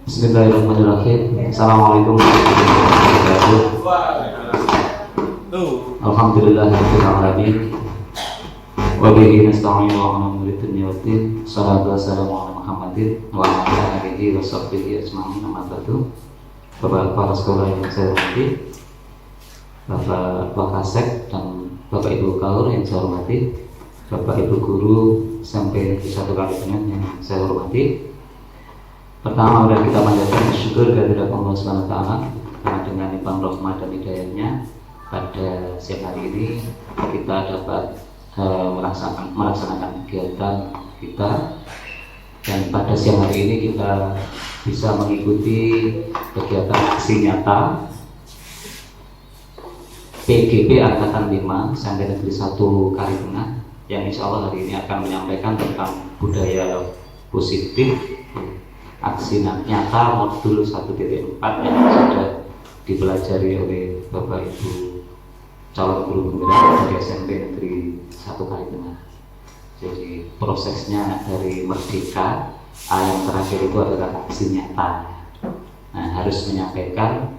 Bismillahirrahmanirrahim. Assalamualaikum warahmatullahi wabarakatuh. Alhamdulillahirabbil alamin. Wa bihi nasta'inu wa ala dunya waddin. Shallallahu wassalamu ala Muhammadin wa ala alihi wa sahbihi ajma'in. Amma ba'du. Bapak kepala sekolah yang saya hormati, Bapak Wakasek dan Bapak Ibu Kaur yang saya hormati, Bapak Ibu Guru sampai di satu kali dengan yang saya hormati. Pertama, sudah kita panjatkan syukur kehadirat Allah Subhanahu wa taala karena dengan limpahan rahmat dan hidayahnya pada siang hari ini kita dapat melaksanakan kegiatan kita, dan pada siang hari ini kita bisa mengikuti kegiatan aksi nyata PGP Angkatan 5 sampai Negeri 1 Kalitengah yang insya Allah hari ini akan menyampaikan tentang budaya positif aksi nyata modul 1.4 yang sudah dipelajari oleh Bapak Ibu calon guru penggerak dari SMP Negeri 1 Kalitengah. Jadi prosesnya dari merdeka, yang terakhir itu adalah aksi nyata. Nah, harus menyampaikan,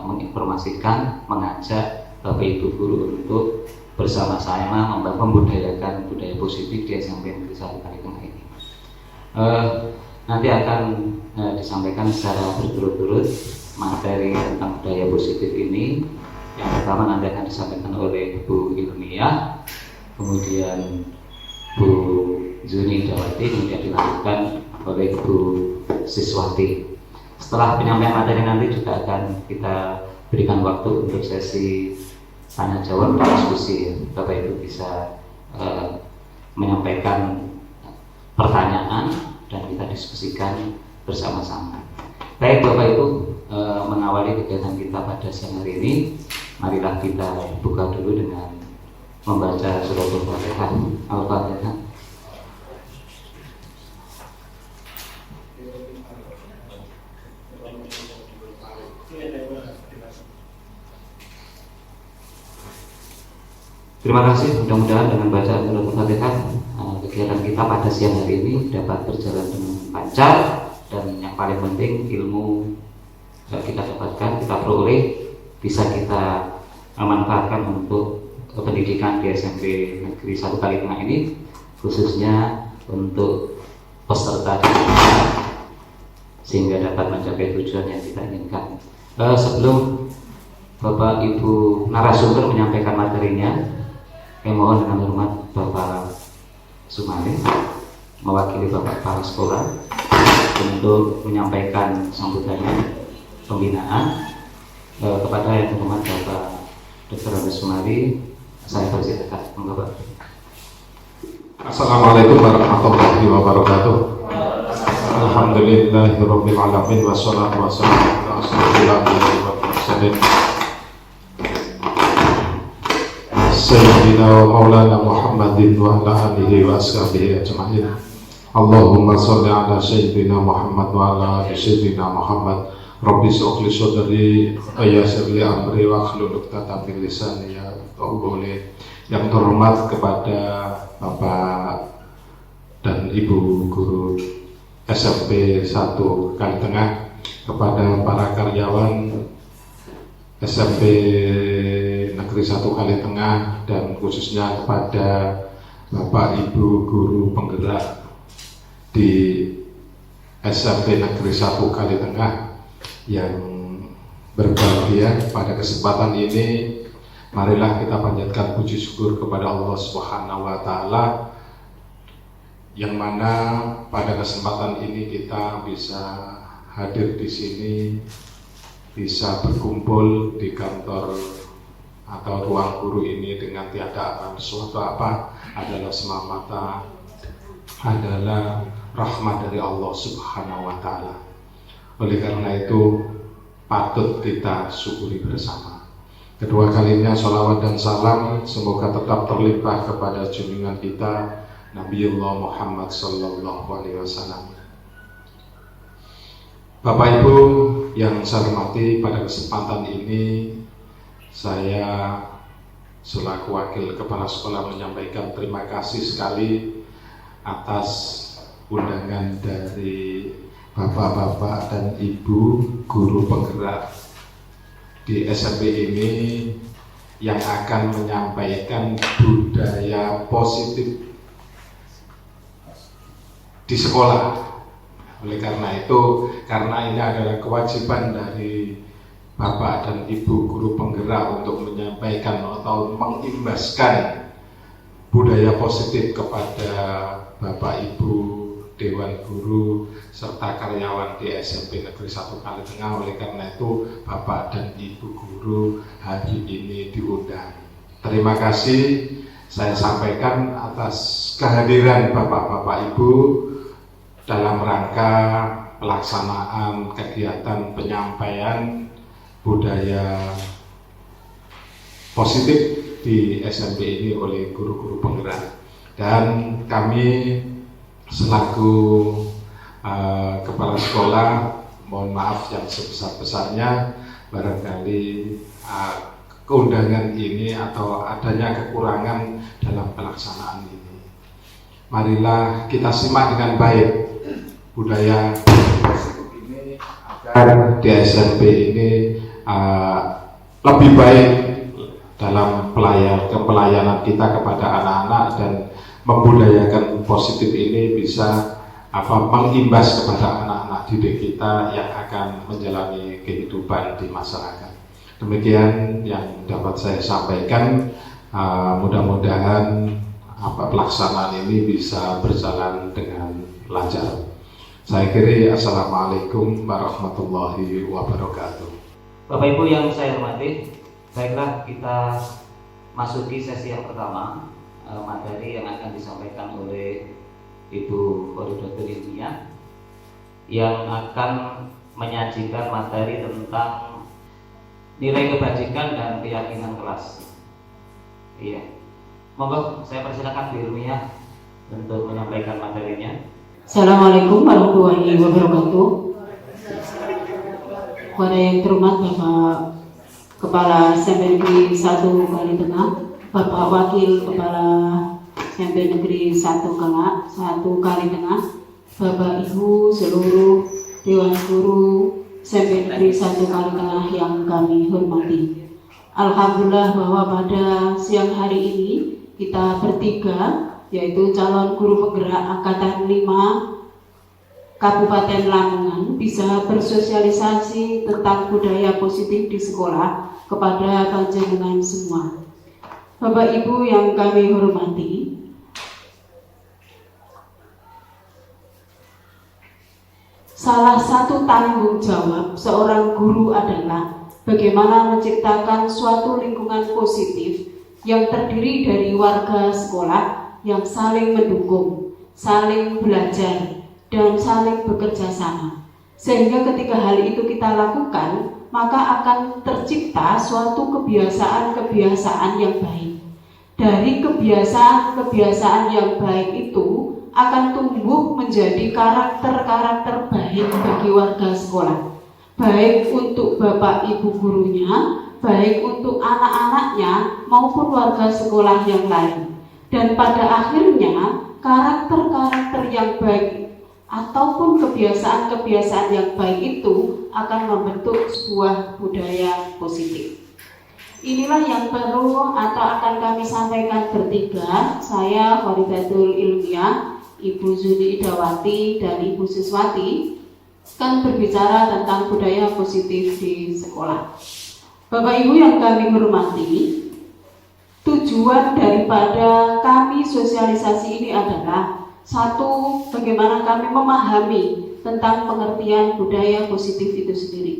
menginformasikan, mengajak Bapak Ibu guru untuk bersama-sama membudayakan budaya positif di SMP Negeri 1 Kalitengah ini. Nanti akan disampaikan secara berturut-turut materi tentang budaya positif ini. Yang pertama nanti akan disampaikan oleh Bu Ilmiah, kemudian Bu Zuni Dawati, kemudian dilanjutkan oleh Bu Siswati. Setelah penyampaian materi nanti juga akan kita berikan waktu untuk sesi tanya jawab dan diskusi. Bapak Ibu bisa menyampaikan pertanyaan dan kita diskusikan bersama-sama. Baik Bapak Ibu, mengawali kegiatan kita pada siang hari ini, marilah kita buka dulu dengan membaca surat Al-Fatihah. Al-Fatihah. Terima kasih, mudah-mudahan dengan bacaan surat Al-Fatihah kegiatan kita pada siang hari ini dapat berjalan dengan lancar, dan yang paling penting ilmu kita dapatkan, kita peroleh, bisa kita manfaatkan untuk pendidikan di SMP Negeri 1 Kalitengah ini, khususnya untuk peserta didik, sehingga dapat mencapai tujuan yang kita inginkan. Sebelum Bapak Ibu narasumber menyampaikan materinya, saya mohon dengan hormat Bapak Sumali mewakili Bapak Kepala Sekolah untuk menyampaikan sambutannya pembinaan kepada yang terhormat Bapak Dr. Agus Sumali. Saya persilakan, Bapak. Assalamualaikum warahmatullahi wabarakatuh. Alhamdulillahirabbil alamin wassalatu wassalamu ala asyrofil Sayyidina wa maulana Muhammadin wa ala alihi wa ashabihi ajma'in. Allahumma sholli ala Sayyidina Muhammad wa ala ali Sayyidina Muhammad. Rabbi shrah li sadri wa yassir li amri wa hlul 'uqdatam min lisani yafqahu qawli. Yang terhormat kepada Bapak dan Ibu guru SMP 1 Kalitengah, kepada para karyawan SMP Negeri 1 Kalitengah, dan khususnya kepada Bapak Ibu guru penggerak di SMP Negeri 1 Kalitengah yang berbahagia. Pada kesempatan ini marilah kita panjatkan puji syukur kepada Allah Subhanahu wa taala, yang mana pada kesempatan ini kita bisa hadir di sini, bisa berkumpul di kantor atau ruang guru ini dengan tiada sesuatu apa, adalah semata-mata adalah rahmat dari Allah Subhanahu wa taala. Oleh karena itu patut kita syukuri bersama. Kedua kalinya sholawat dan salam semoga tetap terlimpah kepada junjungan kita Nabiullah Muhammad sallallahu alaihi wasallam. Bapak Ibu yang saya hormati, pada kesempatan ini saya selaku wakil kepala sekolah menyampaikan terima kasih sekali atas undangan dari bapak-bapak dan ibu guru penggerak di SMP ini yang akan menyampaikan budaya positif di sekolah. Oleh karena itu, karena ini adalah kewajiban dari bapak dan ibu guru penggerak untuk menyampaikan atau mengimbaskan budaya positif kepada bapak ibu Dewan Guru serta karyawan di SMP Negeri 1 Kalitengah. Oleh karena itu bapak dan ibu guru hari ini diundang. Terima kasih saya sampaikan atas kehadiran bapak-bapak ibu dalam rangka pelaksanaan kegiatan penyampaian budaya positif di SMP ini oleh guru-guru penggerak. Dan kami selaku kepala sekolah mohon maaf yang sebesar-besarnya barangkali keundangan ini atau adanya kekurangan dalam pelaksanaan ini. Marilah kita simak dengan baik budaya positif ini agar di SMP ini lebih baik dalam pelayanan kita kepada anak-anak dan membudayakan positif ini bisa mengimbas kepada anak-anak didik kita yang akan menjalani kehidupan di masyarakat. Demikian yang dapat saya sampaikan. Mudah-mudahan pelaksanaan ini bisa berjalan dengan lancar. Saya kira assalamualaikum warahmatullahi wabarakatuh. Bapak Ibu yang saya hormati, baiklah kita masuki sesi yang pertama. Materi yang akan disampaikan oleh Ibu Koordinator Ilmiah yang akan menyajikan materi tentang nilai kebajikan dan keyakinan kelas. Iya, monggo saya persilakan Bu Ilmiah untuk menyampaikan materinya. Assalamualaikum warahmatullahi wabarakatuh. Kepada yang terhormat Bapak Kepala SMP Negeri 1 Kalitengah, Bapak Wakil Kepala SMP Negeri 1 Kalitengah, Bapak Ibu seluruh Dewan Guru SMP Negeri 1 Kalitengah yang kami hormati. Alhamdulillah bahwa pada siang hari ini kita bertiga, yaitu calon guru penggerak Angkatan 5 Kabupaten Lamongan, bisa bersosialisasi tentang budaya positif di sekolah kepada panjenengan semua. Bapak Ibu yang kami hormati, salah satu tanggung jawab seorang guru adalah bagaimana menciptakan suatu lingkungan positif yang terdiri dari warga sekolah yang saling mendukung, saling belajar, dan saling bekerja sama. Sehingga ketika hal itu kita lakukan, maka akan tercipta suatu kebiasaan-kebiasaan yang baik. Dari kebiasaan-kebiasaan yang baik itu akan tumbuh menjadi karakter-karakter baik bagi warga sekolah. Baik untuk bapak ibu gurunya, baik untuk anak-anaknya maupun warga sekolah yang lain. Dan pada akhirnya karakter-karakter yang baik ataupun kebiasaan-kebiasaan yang baik itu akan membentuk sebuah budaya positif. Inilah yang perlu atau akan kami sampaikan bertiga. Saya Koordinator Ilmiah Ibu Zuni Idawati dan Ibu Siswati akan berbicara tentang budaya positif di sekolah. Bapak Ibu yang kami hormati, tujuan daripada kami sosialisasi ini adalah satu, bagaimana kami memahami tentang pengertian budaya positif itu sendiri.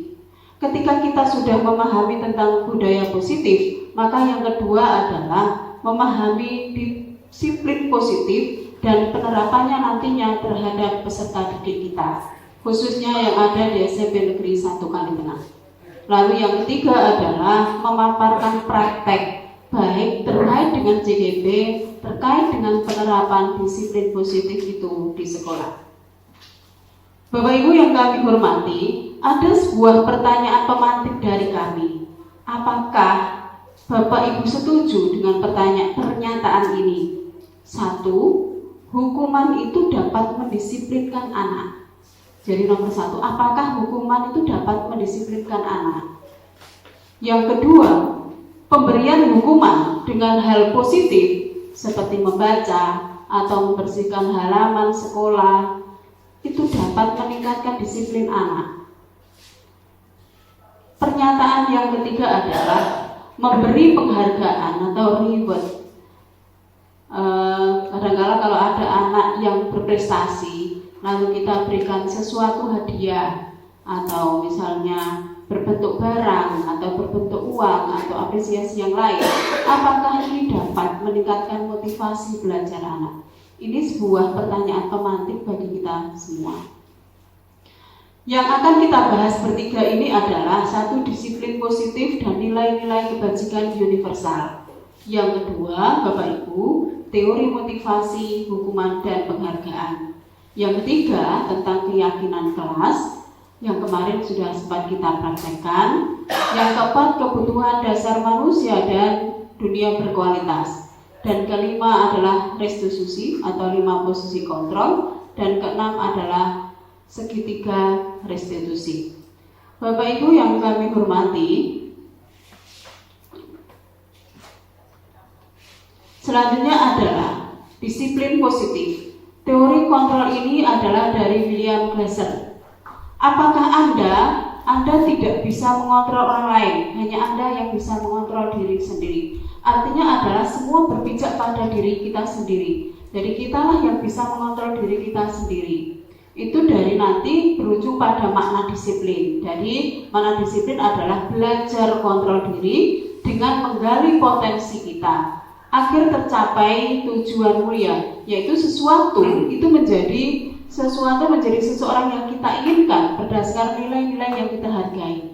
Ketika kita sudah memahami tentang budaya positif, maka yang kedua adalah memahami disiplin positif dan penerapannya nantinya terhadap peserta didik kita, khususnya yang ada di SMP Negeri 1 Kalitengah. Lalu yang ketiga adalah memaparkan praktek baik terkait dengan CGP, terkait dengan penerapan disiplin positif itu di sekolah. Bapak Ibu yang kami hormati, ada sebuah pertanyaan pemantik dari kami. Apakah Bapak Ibu setuju dengan pernyataan ini? Satu, hukuman itu dapat mendisiplinkan anak. Jadi nomor satu, apakah hukuman itu dapat mendisiplinkan anak? Yang kedua, pemberian hukuman dengan hal positif seperti membaca atau membersihkan halaman sekolah itu dapat meningkatkan disiplin anak. Pernyataan yang ketiga adalah memberi penghargaan atau reward. Kadang-kadang kalau ada anak yang berprestasi, lalu kita berikan sesuatu hadiah, atau misalnya berbentuk barang atau berbentuk uang atau apresiasi yang lain, apakah ini dapat meningkatkan motivasi belajar anak? Ini sebuah pertanyaan pemantik bagi kita semua. Yang akan kita bahas bertiga ini adalah satu, disiplin positif dan nilai-nilai kebajikan universal. Yang kedua, Bapak Ibu, teori motivasi, hukuman, dan penghargaan. Yang ketiga, tentang keyakinan kelas, yang kemarin sudah sempat kita praktekkan. Yang keempat, kebutuhan dasar manusia dan dunia berkualitas. Dan kelima adalah restitusi atau 5 posisi kontrol. Dan keenam adalah segitiga restitusi. Bapak Ibu yang kami hormati, selanjutnya adalah disiplin positif. Teori kontrol ini adalah dari William Glasser. Apakah Anda tidak bisa mengontrol orang lain, hanya Anda yang bisa mengontrol diri sendiri. Artinya adalah semua berpijak pada diri kita sendiri. Jadi kitalah yang bisa mengontrol diri kita sendiri. Itu dari nanti berujung pada makna disiplin. Jadi makna disiplin adalah belajar kontrol diri dengan menggali potensi kita akhir tercapai tujuan mulia, yaitu sesuatu itu menjadi seseorang yang kita inginkan berdasarkan nilai-nilai yang kita hargai.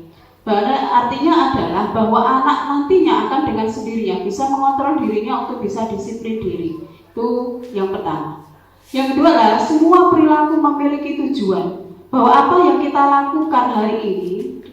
Artinya adalah bahwa anak nantinya akan dengan sendirinya bisa mengontrol dirinya untuk bisa disiplin diri. Itu yang pertama. Yang kedua adalah semua perilaku memiliki tujuan, bahwa apa yang kita lakukan hari ini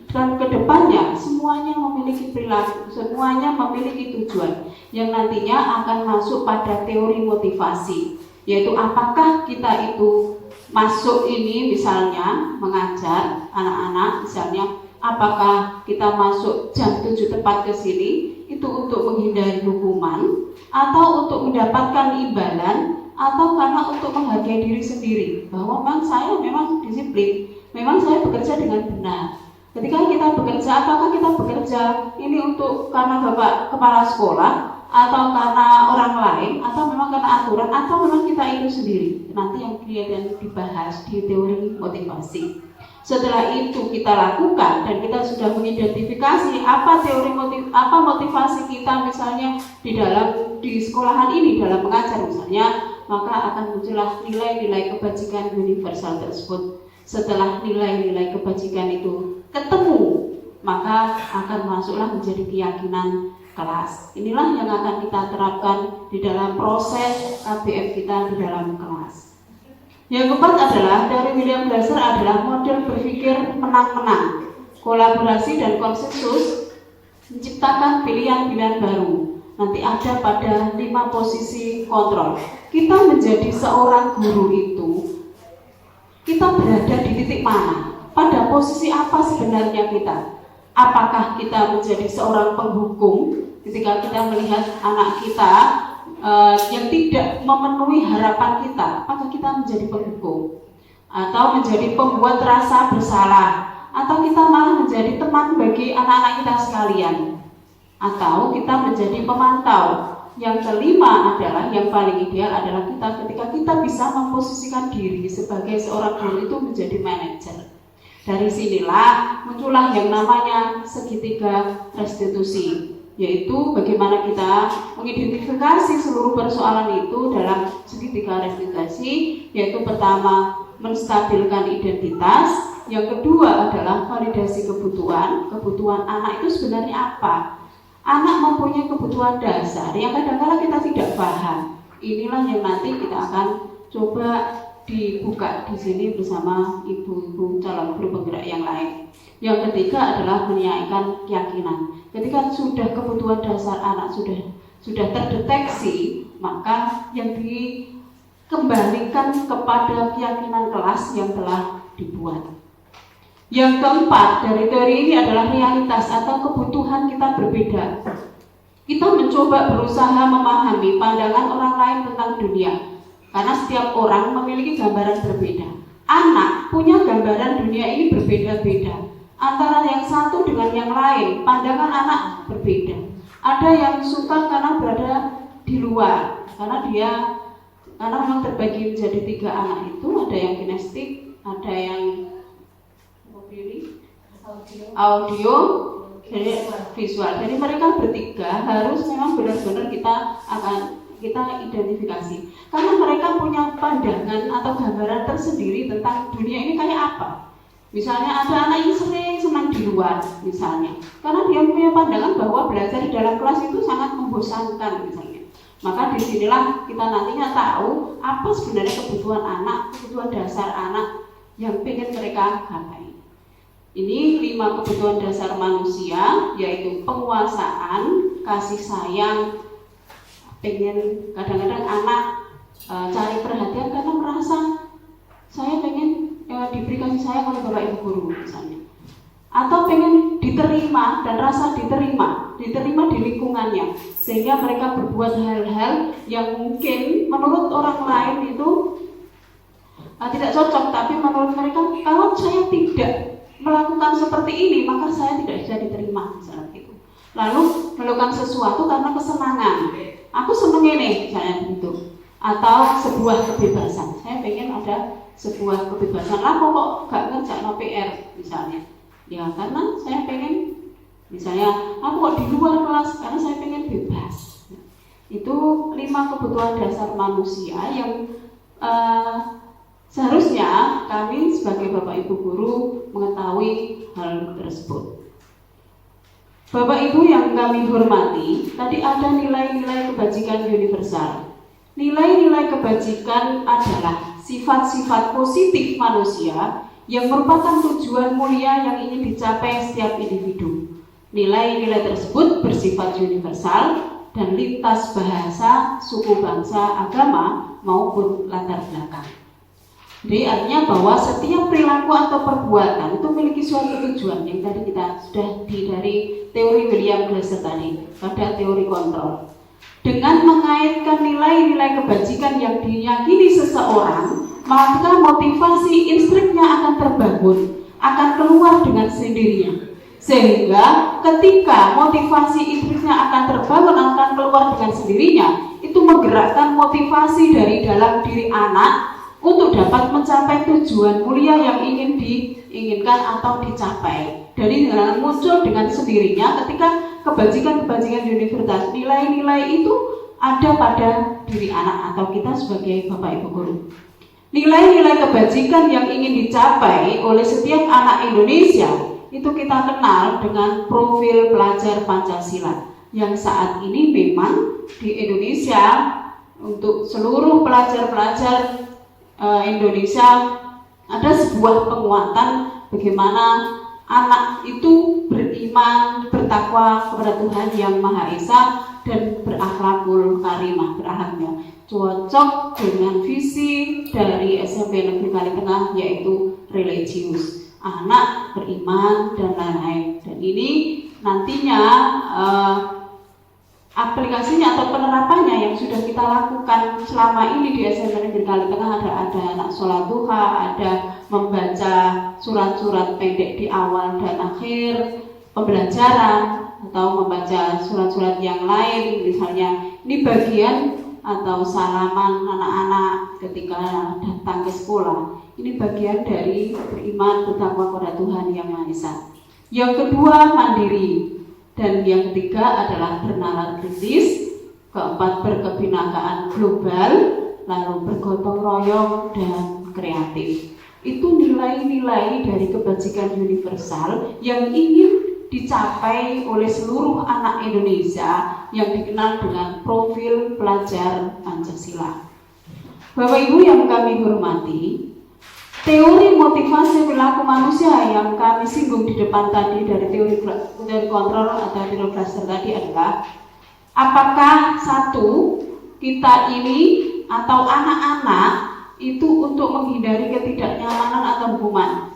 dan kedepannya semuanya memiliki perilaku, semuanya memiliki tujuan yang nantinya akan masuk pada teori motivasi, yaitu apakah kita itu masuk ini misalnya mengajar anak-anak, misalnya apakah kita masuk jam 7 tepat ke sini itu untuk menghindari hukuman atau untuk mendapatkan imbalan, atau karena untuk menghargai diri sendiri bahwa memang saya memang disiplin, memang saya bekerja dengan benar. Ketika kita bekerja, apakah kita bekerja ini untuk karena Bapak kepala sekolah atau karena orang lain, atau memang karena aturan, atau memang kita itu sendiri? Nanti yang kemudian dibahas di teori motivasi. Setelah itu kita lakukan dan kita sudah mengidentifikasi apa motivasi kita misalnya di sekolahan ini dalam mengajar misalnya, maka akan muncullah nilai-nilai kebajikan universal tersebut. Setelah nilai-nilai kebajikan itu ketemu, maka akan masuklah menjadi keyakinan kelas. Inilah yang akan kita terapkan di dalam proses KBF kita di dalam kelas. Yang keempat adalah dari William Glasser adalah model berpikir menang-menang, kolaborasi dan konsensus, menciptakan pilihan-pilihan baru. Nanti ada pada 5 posisi kontrol. Kita menjadi seorang guru itu, kita berada di titik mana? Pada posisi apa sebenarnya kita? Apakah kita menjadi seorang penghukum ketika kita melihat anak kita yang tidak memenuhi harapan kita, apakah kita menjadi penghukum? Atau menjadi pembuat rasa bersalah? Atau kita malah menjadi teman bagi anak-anak kita sekalian? Atau kita menjadi pemantau? Yang kelima adalah, yang paling ideal adalah ketika kita bisa memposisikan diri sebagai seorang guru itu menjadi manajer. Dari sinilah muncullah yang namanya segitiga restitusi, yaitu bagaimana kita mengidentifikasi seluruh persoalan itu dalam segitiga restitusi, yaitu pertama menstabilkan identitas, yang kedua adalah validasi kebutuhan anak itu sebenarnya apa. Anak mempunyai kebutuhan dasar yang kadang-kadang kita tidak paham. Inilah yang nanti kita akan coba dibuka di sini bersama ibu-ibu calon guru penggerak yang lain. Yang ketiga adalah menyampaikan keyakinan. Ketika sudah kebutuhan dasar anak sudah terdeteksi, maka yang dikembalikan kepada keyakinan kelas yang telah dibuat. Yang keempat dari teori ini adalah realitas atau kebutuhan kita berbeda. Kita mencoba berusaha memahami pandangan orang lain tentang dunia, karena setiap orang memiliki gambaran berbeda. Anak punya gambaran dunia ini berbeda-beda. Antara yang satu dengan yang lain, pandangan anak berbeda. Ada yang suka karena berada di luar, karena memang terbagi menjadi 3 anak itu, ada yang kinestik, ada yang audio, jadi visual. Jadi mereka bertiga harus memang benar-benar kita identifikasi, karena mereka punya pandangan atau gambaran tersendiri tentang dunia ini kayak apa. Misalnya ada anak yang sering senang di luar, misalnya, karena dia punya pandangan bahwa belajar di dalam kelas itu sangat membosankan, misalnya. Maka disinilah kita nantinya tahu apa sebenarnya kebutuhan anak, kebutuhan dasar anak yang ingin mereka gapai. Ini 5 kebutuhan dasar manusia, yaitu penguasaan, kasih sayang. Kadang-kadang anak cari perhatian karena merasa saya pengen diberi kasih sayang oleh bapak ibu guru, misalnya. Atau pengen diterima dan rasa diterima di lingkungannya, sehingga mereka berbuat hal-hal yang mungkin menurut orang lain itu tidak cocok, tapi menurut mereka kalau saya tidak melakukan seperti ini maka saya tidak bisa diterima, misalnya gitu. Lalu melakukan sesuatu karena kesenangan, aku seneng ini, misalnya begitu. Atau sebuah kebebasan, saya pengen ada sebuah kebebasan lah, kok gak ngerjain PR, misalnya. Ya karena saya pengen, misalnya aku kok di luar kelas karena saya pengen bebas. Itu 5 kebutuhan dasar manusia yang seharusnya kami sebagai bapak ibu guru mengetahui hal tersebut. Bapak ibu yang kami hormati, tadi ada nilai-nilai kebajikan universal. Nilai-nilai kebajikan adalah sifat-sifat positif manusia yang merupakan tujuan mulia yang ingin dicapai setiap individu. Nilai-nilai tersebut bersifat universal dan lintas bahasa, suku, bangsa, agama maupun latar belakang. Jadi artinya bahwa setiap perilaku atau perbuatan itu memiliki suatu tujuan, yang tadi kita sudah dari teori William Glasser tadi, pada teori kontrol. Dengan mengaitkan nilai-nilai kebajikan yang diyakini seseorang, maka motivasi instruknya akan terbangun, akan keluar dengan sendirinya. Sehingga ketika motivasi instruknya akan terbangun, akan keluar dengan sendirinya, itu menggerakkan motivasi dari dalam diri anak untuk dapat mencapai tujuan mulia yang ingin diinginkan atau dicapai. Dari muncul dengan sendirinya ketika kebajikan-kebajikan universal, nilai-nilai itu ada pada diri anak atau kita sebagai bapak ibu guru. Nilai-nilai kebajikan yang ingin dicapai oleh setiap anak Indonesia itu kita kenal dengan profil pelajar Pancasila, yang saat ini memang di Indonesia untuk seluruh pelajar-pelajar Indonesia ada sebuah penguatan bagaimana anak itu beriman, bertakwa kepada Tuhan Yang Maha Esa dan berakhlakul karimah, berakhlaknya cocok dengan visi dari SMP Negeri Kalitengah, yaitu religius, anak beriman dan lain-lain. Dan ini nantinya aplikasinya atau penerapannya yang sudah kita lakukan selama ini di SMP Negeri Kalitengah, ada anak sholat duha, ada membaca surat-surat pendek di awal dan akhir pembelajaran, atau membaca surat-surat yang lain, misalnya ini bagian atau salaman anak-anak ketika datang ke sekolah. Ini bagian dari beriman, bertakwa kepada Tuhan Yang Maha Esa. Yang kedua, mandiri. Dan yang ketiga adalah bernalar kritis. Keempat, berkebinekaan global. Lalu bergotong royong dan kreatif. Itu nilai-nilai dari kebajikan universal yang ingin dicapai oleh seluruh anak Indonesia yang dikenal dengan profil pelajar Pancasila. Bapak Ibu yang kami hormati, teori motivasi perilaku manusia yang kami singgung di depan tadi dari teori kontrol atau teori Glasser tadi adalah apakah satu, kita ini atau anak-anak itu untuk menghindari ketidaknyamanan atau hukuman.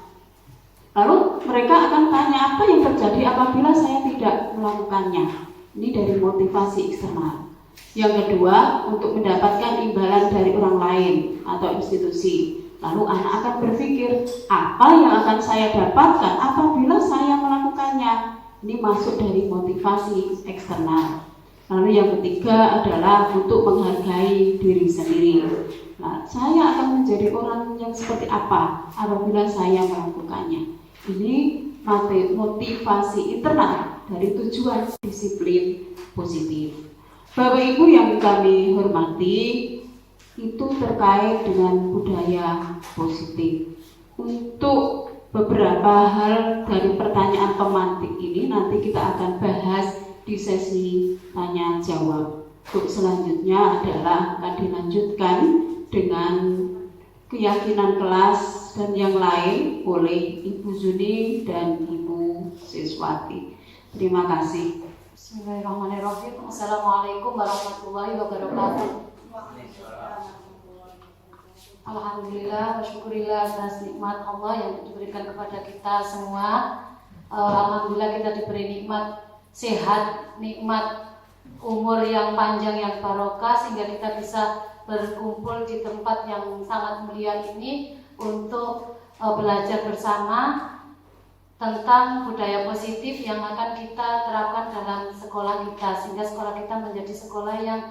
Lalu mereka akan tanya apa yang terjadi apabila saya tidak melakukannya. Ini dari motivasi eksternal. Yang kedua, untuk mendapatkan imbalan dari orang lain atau institusi. Lalu anak akan berpikir, apa yang akan saya dapatkan apabila saya melakukannya? Ini masuk dari motivasi eksternal. Lalu yang ketiga adalah untuk menghargai diri sendiri. Nah, saya akan menjadi orang yang seperti apa apabila saya melakukannya. Ini motivasi internal dari tujuan disiplin positif. Bapak Ibu yang kami hormati, itu terkait dengan budaya positif. Untuk beberapa hal dari pertanyaan pemantik ini nanti kita akan bahas di sesi tanya jawab. Untuk selanjutnya adalah akan dilanjutkan dengan keyakinan kelas dan yang lain oleh Ibu Zuni dan Ibu Siswati. Terima kasih. Bismillahirrahmanirrahim. Assalamualaikum warahmatullahi wabarakatuh. Alhamdulillah, syukurillah atas nikmat Allah yang diberikan kepada kita semua. Alhamdulillah kita diberi nikmat sehat, nikmat umur yang panjang yang barokah sehingga kita bisa berkumpul di tempat yang sangat mulia ini untuk belajar bersama tentang budaya positif yang akan kita terapkan dalam sekolah kita sehingga sekolah kita menjadi sekolah yang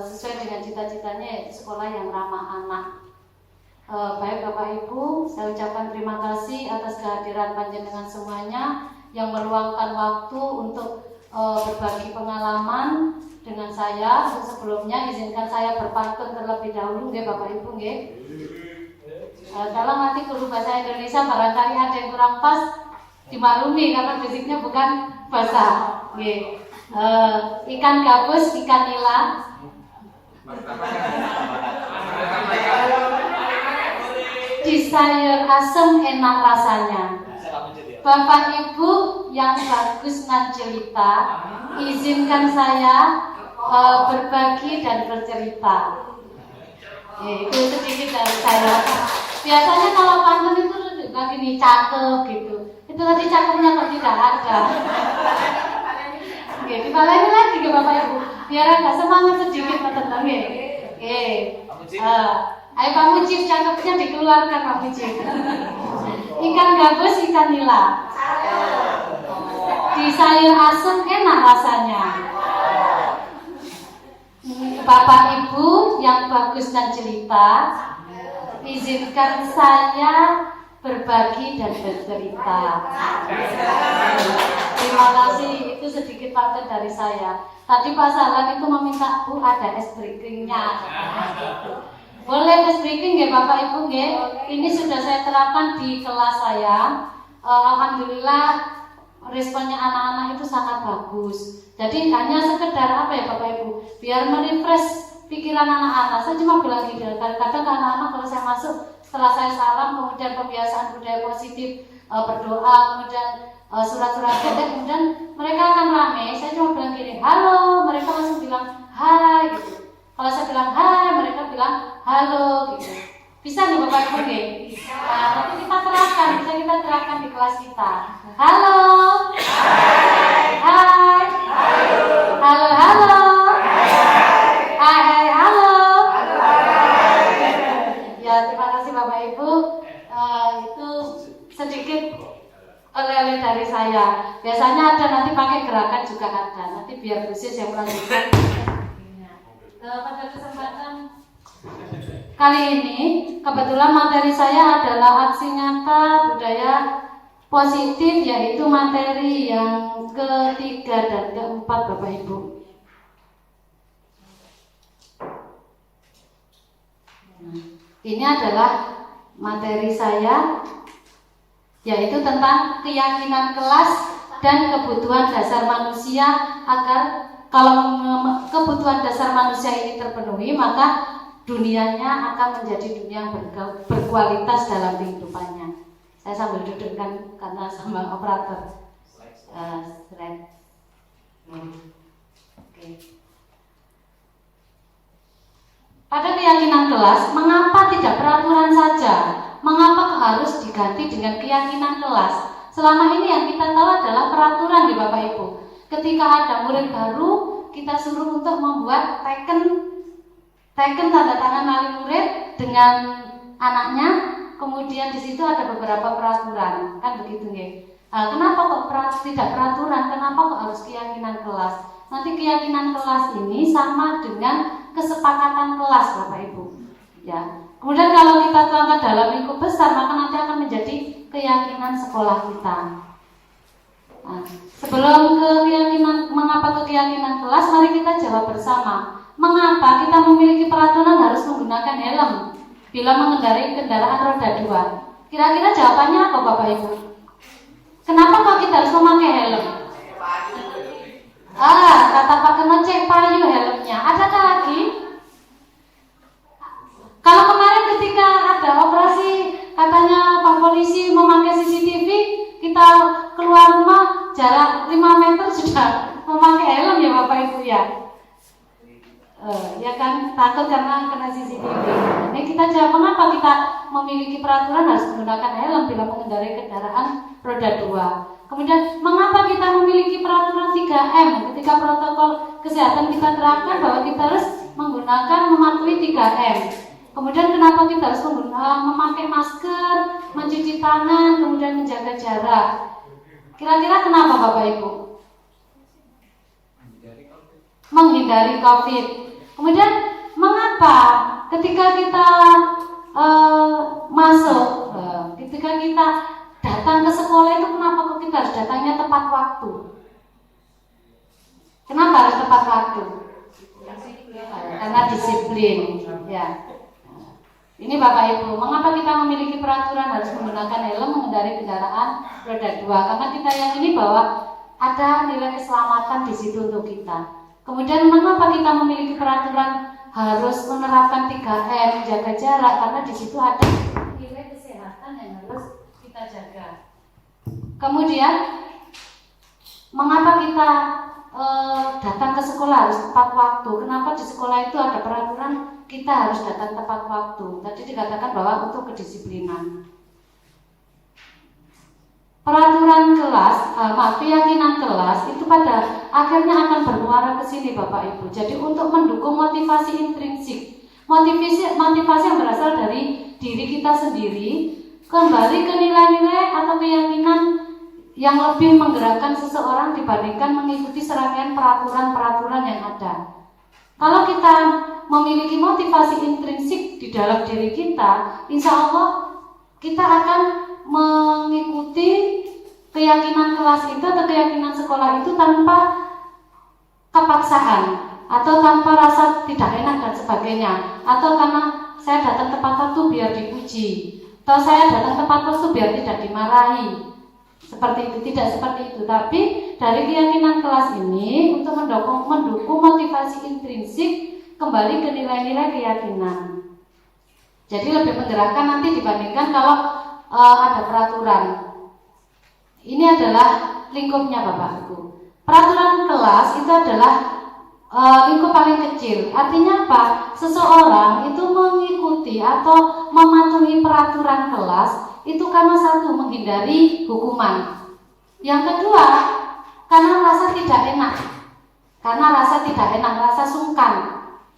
sesuai dengan cita-citanya, yaitu sekolah yang ramah anak. Baik Bapak Ibu, saya ucapkan terima kasih atas kehadiran panjenengan semuanya yang meluangkan waktu untuk berbagi pengalaman dengan saya. Sebelumnya izinkan saya berpantun terlebih dahulu, nggih Bapak Ibu, nggih. Kalau nanti guru bahasa Indonesia barangkali ada yang kurang pas, dimaklumi karena basicnya bukan bahasa. Nggih. Ikan gabus, ikan nila. Di sayur asem enak rasanya. Bapak Ibu yang bagus nan jelita, izinkan saya berbagi dan bercerita. Itu sedikit dari saya. Biasanya kalau pantun itu lagi nih cakep gitu. Itu tadi cakepnya kok tidak ada. Oke, dibalain lagi ke Bapak Ibu. Biar agak semangat sedikit tentang Oke. Ayo Pak Mujib cakepnya dikeluarkan Pak Mujib. Ikan gabus, ikan nila. Di sayur asem enak rasanya. Bapak Ibu yang bagus dan jelita, izinkan saya berbagi dan bercerita. Terima kasih, itu sedikit pantun dari saya. Tadi Pak Salan itu meminta Bu ada es breakingnya. Boleh es breaking nggih Bapak Ibu nggih? Ini sudah saya terapkan di kelas saya. Alhamdulillah responnya anak-anak itu sangat bagus. Jadi hanya sekedar apa ya Bapak Ibu, biar merefresh pikiran anak-anak. Saya cuma bilang gitu, kadang-kadang anak-anak kalau saya masuk setelah saya salam, kemudian pembiasaan budaya positif, berdoa, kemudian surat-surat pendek, kemudian mereka akan rame. Saya cuma bilang gini, halo, mereka langsung bilang hai gitu. Kalau saya bilang hai, mereka bilang halo gitu. Bisa nih Bapak Ibu nggih? Nah, nanti kita terapkan, bisa kita terapkan di kelas kita. Halo. Hai. Hai. Halo, halo. Hai, hai, halo. Ya, terima kasih Bapak Ibu. Itu sedikit oleh-oleh dari saya. Biasanya ada nanti pakai gerakan juga ada. Nanti biar khusus yang melanjutkan. Pada kesempatan kali ini kebetulan materi saya adalah aksi nyata budaya positif, yaitu materi yang ketiga dan keempat Bapak Ibu. Ini adalah materi saya, yaitu tentang keyakinan kelas dan kebutuhan dasar manusia. Agar kalau kebutuhan dasar manusia ini terpenuhi, maka dunianya akan menjadi dunia yang berkualitas dalam kehidupannya. Saya sambil duduk kan karena sama operator. Slide. Oke. pada keyakinan kelas, mengapa tidak peraturan saja? Mengapa harus diganti dengan keyakinan kelas? Selama ini yang kita tahu adalah peraturan di Bapak Ibu. Ketika ada murid baru, kita suruh untuk membuat teken tanda tangan wali murid dengan anaknya. Kemudian di situ ada beberapa peraturan, kan begitu ya? Kenapa kok tidak peraturan? Kenapa kok harus keyakinan kelas? Nanti keyakinan kelas ini sama dengan kesepakatan kelas, Bapak Ibu. Ya. Kemudian kalau kita tuangkan dalam lingkup besar, maka nanti akan menjadi keyakinan sekolah kita. Nah, sebelum ke keyakinan, mengapa ke keyakinan kelas, mari kita jawab bersama. Mengapa kita memiliki peraturan harus menggunakan helm bila mengendarai kendaraan roda 2? Kira-kira jawabannya apa, Bapak Ibu? Kenapa kok kita harus memakai helm? Kata Pak Keno, cek payu helmnya. Adakah lagi? Kalau kemarin ketika ada operasi, katanya Pak Polisi memakai CCTV, kita keluar rumah jarak 5 meter sudah memakai helm ya Bapak Ibu ya. Ya kan, takut karena kena CCTV. Ini kita jawab mengapa kita memiliki peraturan harus menggunakan helm bila mengendarai kendaraan roda 2. Kemudian mengapa kita memiliki peraturan 3M ketika protokol kesehatan kita terapkan bahwa kita harus mematuhi 3M. Kemudian kenapa kita harus memakai masker, mencuci tangan, kemudian menjaga jarak. Kira-kira kenapa Bapak Ibu? Menghindari COVID. Kemudian mengapa ketika kita ketika kita datang ke sekolah itu kenapa kok kita harus datangnya tepat waktu? Kenapa harus tepat waktu? Karena disiplin. Ya. Ini Bapak Ibu, mengapa kita memiliki peraturan harus menggunakan helm mengendarai kendaraan roda 2? Karena kita yakini bahwa ada nilai keselamatan di situ untuk kita. Kemudian mengapa kita memiliki peraturan harus menerapkan 3M, jaga jarak? Karena di situ ada nilai kesehatan yang harus kita jaga. Kemudian mengapa kita datang ke sekolah harus tepat waktu? Kenapa di sekolah itu ada peraturan kita harus datang tepat waktu? Tadi dikatakan bahwa untuk kedisiplinan. Peraturan kelas, keyakinan kelas itu pada akhirnya akan bermuara ke sini Bapak Ibu. Jadi untuk mendukung motivasi intrinsik, motivasi yang berasal dari diri kita sendiri, kembali ke nilai-nilai atau keyakinan yang lebih menggerakkan seseorang dibandingkan mengikuti serangkaian peraturan-peraturan yang ada. Kalau kita memiliki motivasi intrinsik di dalam diri kita, insya Allah kita akan mengikuti keyakinan kelas itu atau keyakinan sekolah itu tanpa kepaksaan atau tanpa rasa tidak enak dan sebagainya, atau karena saya datang tepat waktu biar dipuji, atau saya datang tepat waktu biar tidak dimarahi. Seperti itu, tidak seperti itu. Tapi dari keyakinan kelas ini untuk mendukung motivasi intrinsik kembali ke nilai-nilai keyakinan. Jadi lebih menggerakkan nanti dibandingkan kalau ada peraturan. Ini adalah lingkupnya Bapak Ibu. Peraturan kelas itu adalah lingkup paling kecil. Artinya apa? Seseorang itu mengikuti atau mematuhi peraturan kelas itu karena satu, menghindari hukuman. Yang kedua, karena rasa tidak enak. Rasa sungkan.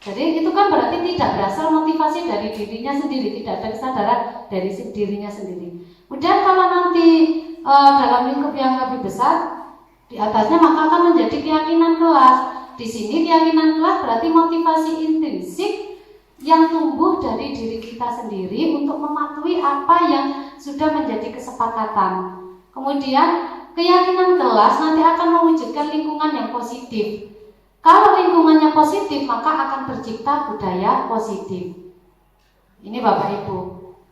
Jadi itu kan berarti tidak berasal motivasi dari dirinya sendiri, tidak ada kesadaran dari dirinya sendiri. Kemudian kalau nanti dalam lingkup yang lebih besar di atasnya, maka akan menjadi keyakinan kelas. Di sini keyakinan kelas berarti motivasi intrinsik yang tumbuh dari diri kita sendiri untuk mematuhi apa yang sudah menjadi kesepakatan. Kemudian keyakinan kelas nanti akan mewujudkan lingkungan yang positif. Kalau lingkungannya positif, maka akan tercipta budaya positif. Ini Bapak Ibu.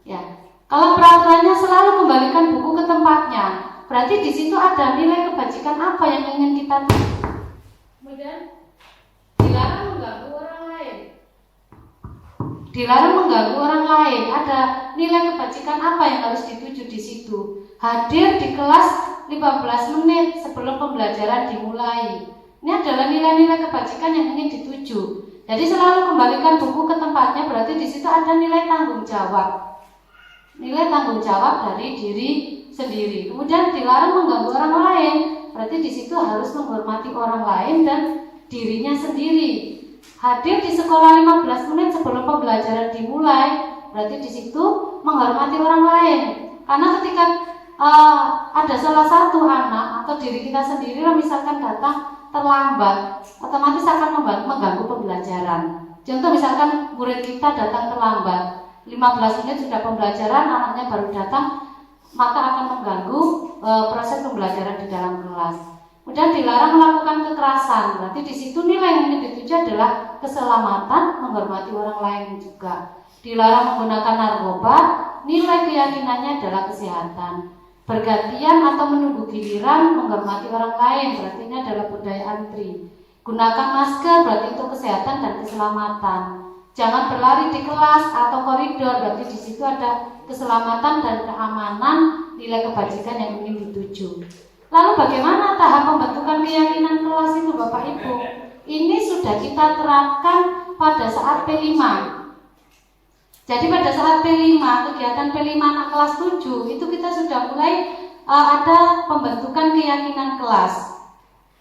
Ya. Kalau peraturannya selalu kembalikan buku ke tempatnya, berarti di situ ada nilai kebajikan apa yang ingin kita. Kemudian dilarang mengganggu orang lain. Ada nilai kebajikan apa yang harus dituju di situ? Hadir di kelas 15 menit sebelum pembelajaran dimulai. Ini adalah nilai-nilai kebajikan yang ingin dituju. Jadi selalu kembalikan buku ke tempatnya, berarti di situ ada nilai tanggung jawab. Nilai tanggung jawab dari diri sendiri. Kemudian dilarang mengganggu orang lain, berarti di situ harus menghormati orang lain dan dirinya sendiri. Hadir di sekolah 15 menit sebelum pembelajaran dimulai, berarti di situ menghormati orang lain. Karena ketika ada salah satu anak atau diri kita sendiri misalkan datang terlambat, otomatis akan mengganggu pembelajaran. Contoh misalkan murid kita datang terlambat, 15 menit sudah pembelajaran, anaknya baru datang, maka akan mengganggu proses pembelajaran di dalam kelas. Kemudian dilarang melakukan kekerasan, berarti di situ nilai yang dituju adalah keselamatan, menghormati orang lain juga. Dilarang menggunakan narkoba, nilai keyakinannya adalah kesehatan. Bergantian atau menunggu giliran, menghormati orang lain, berarti ini adalah budaya antri. Gunakan masker, berarti itu kesehatan dan keselamatan. Jangan berlari di kelas atau koridor, berarti di situ ada keselamatan dan keamanan, nilai kebajikan yang ingin dituju. Lalu bagaimana tahap pembentukan keyakinan kelas itu Bapak Ibu? Ini sudah kita terapkan pada saat P5. Jadi pada saat P5, kegiatan P5 anak kelas 7 itu kita sudah mulai ada pembentukan keyakinan kelas.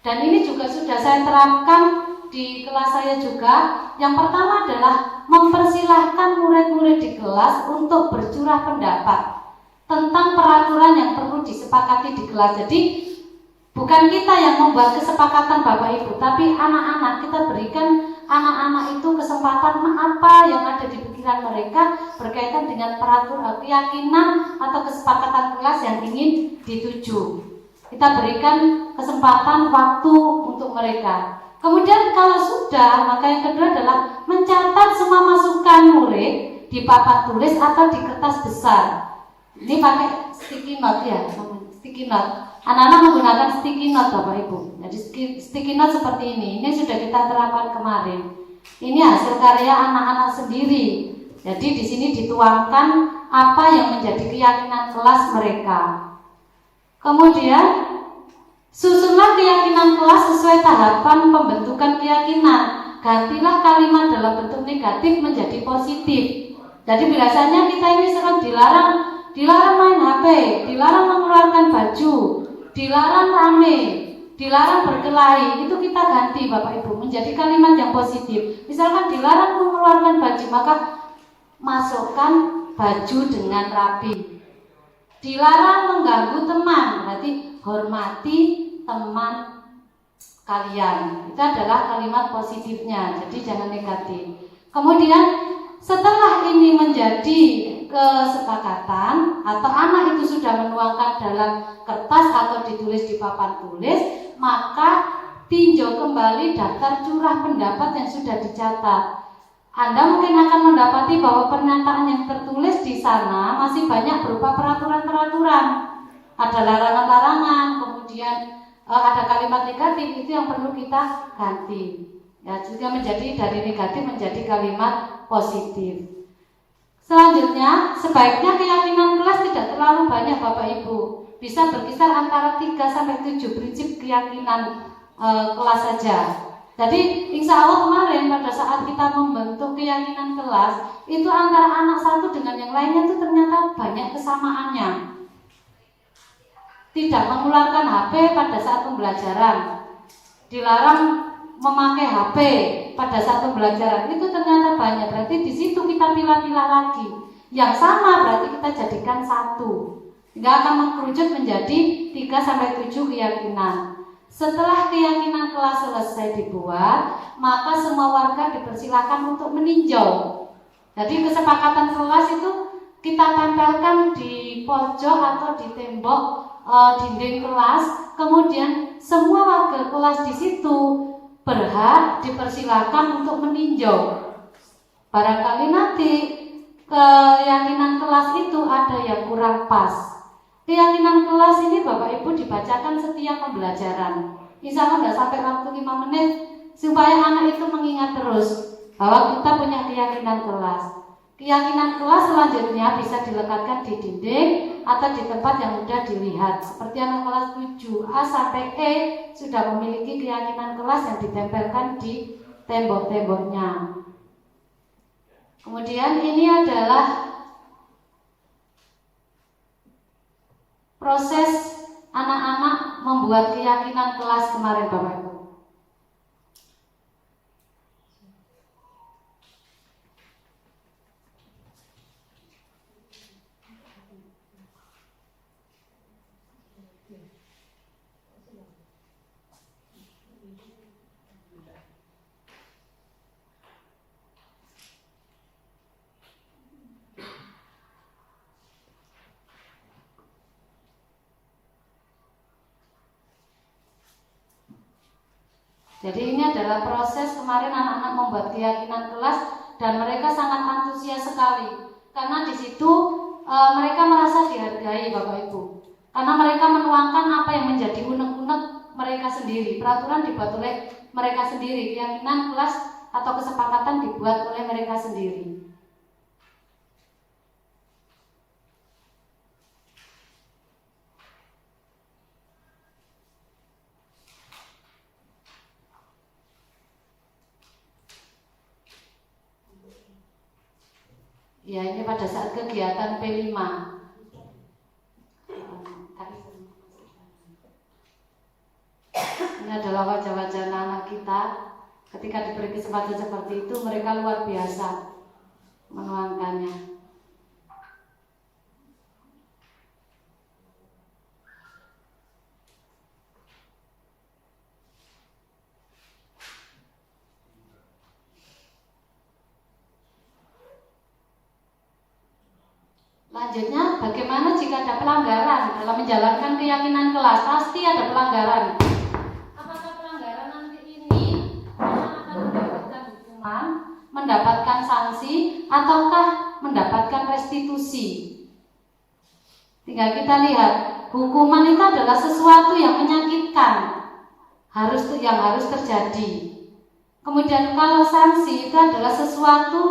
Dan ini juga sudah saya terapkan di kelas saya juga. Yang pertama adalah mempersilahkan murid-murid di kelas untuk bercurah pendapat tentang peraturan yang perlu disepakati di kelas. Jadi bukan kita yang membuat kesepakatan Bapak Ibu, tapi anak-anak, kita berikan anak-anak itu kesempatan apa yang ada di pikiran mereka berkaitan dengan peraturan, keyakinan atau kesepakatan kelas yang ingin dituju. Kita berikan kesempatan waktu untuk mereka. Kemudian kalau sudah, maka yang kedua adalah mencatat semua masukan murid di papan tulis atau di kertas besar. Ini pakai sticky note ya, sticky note. Anak-anak menggunakan sticky note Bapak Ibu. Jadi sticky note seperti ini sudah kita terapkan kemarin. Ini hasil karya anak-anak sendiri. Jadi di sini dituangkan apa yang menjadi keyakinan kelas mereka. Kemudian susunlah keyakinan kelas sesuai tahapan pembentukan keyakinan. Gantilah kalimat dalam bentuk negatif menjadi positif. Jadi biasanya kita ini sering dilarang main HP, dilarang mengeluarkan baju, dilarang rame, dilarang berkelahi. Itu kita ganti Bapak Ibu menjadi kalimat yang positif. Misalkan dilarang mengeluarkan baju, maka masukkan baju dengan rapi. Dilarang mengganggu teman, berarti hormati teman kalian. Itu adalah kalimat positifnya, jadi jangan negatif. Kemudian setelah ini menjadi kesepakatan atau anak itu sudah menuangkan dalam kertas atau ditulis di papan tulis, maka tinjau kembali daftar curah pendapat yang sudah dicatat. Anda mungkin akan mendapati bahwa pernyataan yang tertulis di sana masih banyak berupa peraturan-peraturan. Ada larangan-larangan, kemudian ada kalimat negatif, itu yang perlu kita ganti. Ya, juga menjadi dari negatif menjadi kalimat positif. Selanjutnya, sebaiknya keyakinan kelas tidak terlalu banyak Bapak Ibu. Bisa berkisar antara 3-7 prinsip keyakinan kelas saja. Jadi insya Allah kemarin pada saat kita membentuk keyakinan kelas, itu antara anak satu dengan yang lainnya itu ternyata banyak kesamaannya. Tidak mengeluarkan HP pada saat pembelajaran, dilarang memakai HP pada saat pembelajaran, itu ternyata banyak. Berarti di situ kita pilah-pilah lagi. Yang sama berarti kita jadikan satu. Tidak akan mengkerucut menjadi 3-7 keyakinan. Setelah keyakinan kelas selesai dibuat, maka semua warga dipersilakan untuk meninjau. Jadi kesepakatan kelas itu kita tempelkan di pojok atau di tembok dinding kelas. Kemudian semua warga kelas di situ berhak dipersilakan untuk meninjau. Barangkali nanti keyakinan kelas itu ada yang kurang pas. Keyakinan kelas ini Bapak Ibu dibacakan setiap pembelajaran. Insya Allah tidak sampai waktu 5 menit, supaya anak itu mengingat terus bahwa kita punya keyakinan kelas. Keyakinan kelas selanjutnya bisa dilekatkan di dinding atau di tempat yang mudah dilihat. Seperti anak kelas 7A sampai E sudah memiliki keyakinan kelas yang ditempelkan di tembok-temboknya. Kemudian ini adalah proses anak-anak membuat keyakinan kelas kemarin Bapak Ibu. Jadi ini adalah proses kemarin anak-anak membuat keyakinan kelas dan mereka sangat antusias sekali karena di situ mereka merasa dihargai Bapak Ibu. Karena mereka menuangkan apa yang menjadi unek-unek mereka sendiri. Peraturan dibuat oleh mereka sendiri, keyakinan kelas atau kesepakatan dibuat oleh mereka sendiri. Ya, ini pada saat kegiatan P5. Ini adalah wajah-wajah anak kita. Ketika diberi kesempatan seperti itu, mereka luar biasa menuangkannya. Selanjutnya, bagaimana jika ada pelanggaran dalam menjalankan keyakinan kelas? Pasti ada pelanggaran. Apakah pelanggaran nanti ini akan mendapatkan hukuman, mendapatkan sanksi, ataukah mendapatkan restitusi? Tinggal kita lihat, hukuman itu adalah sesuatu yang menyakitkan, yang harus terjadi. Kemudian kalau sanksi itu adalah sesuatu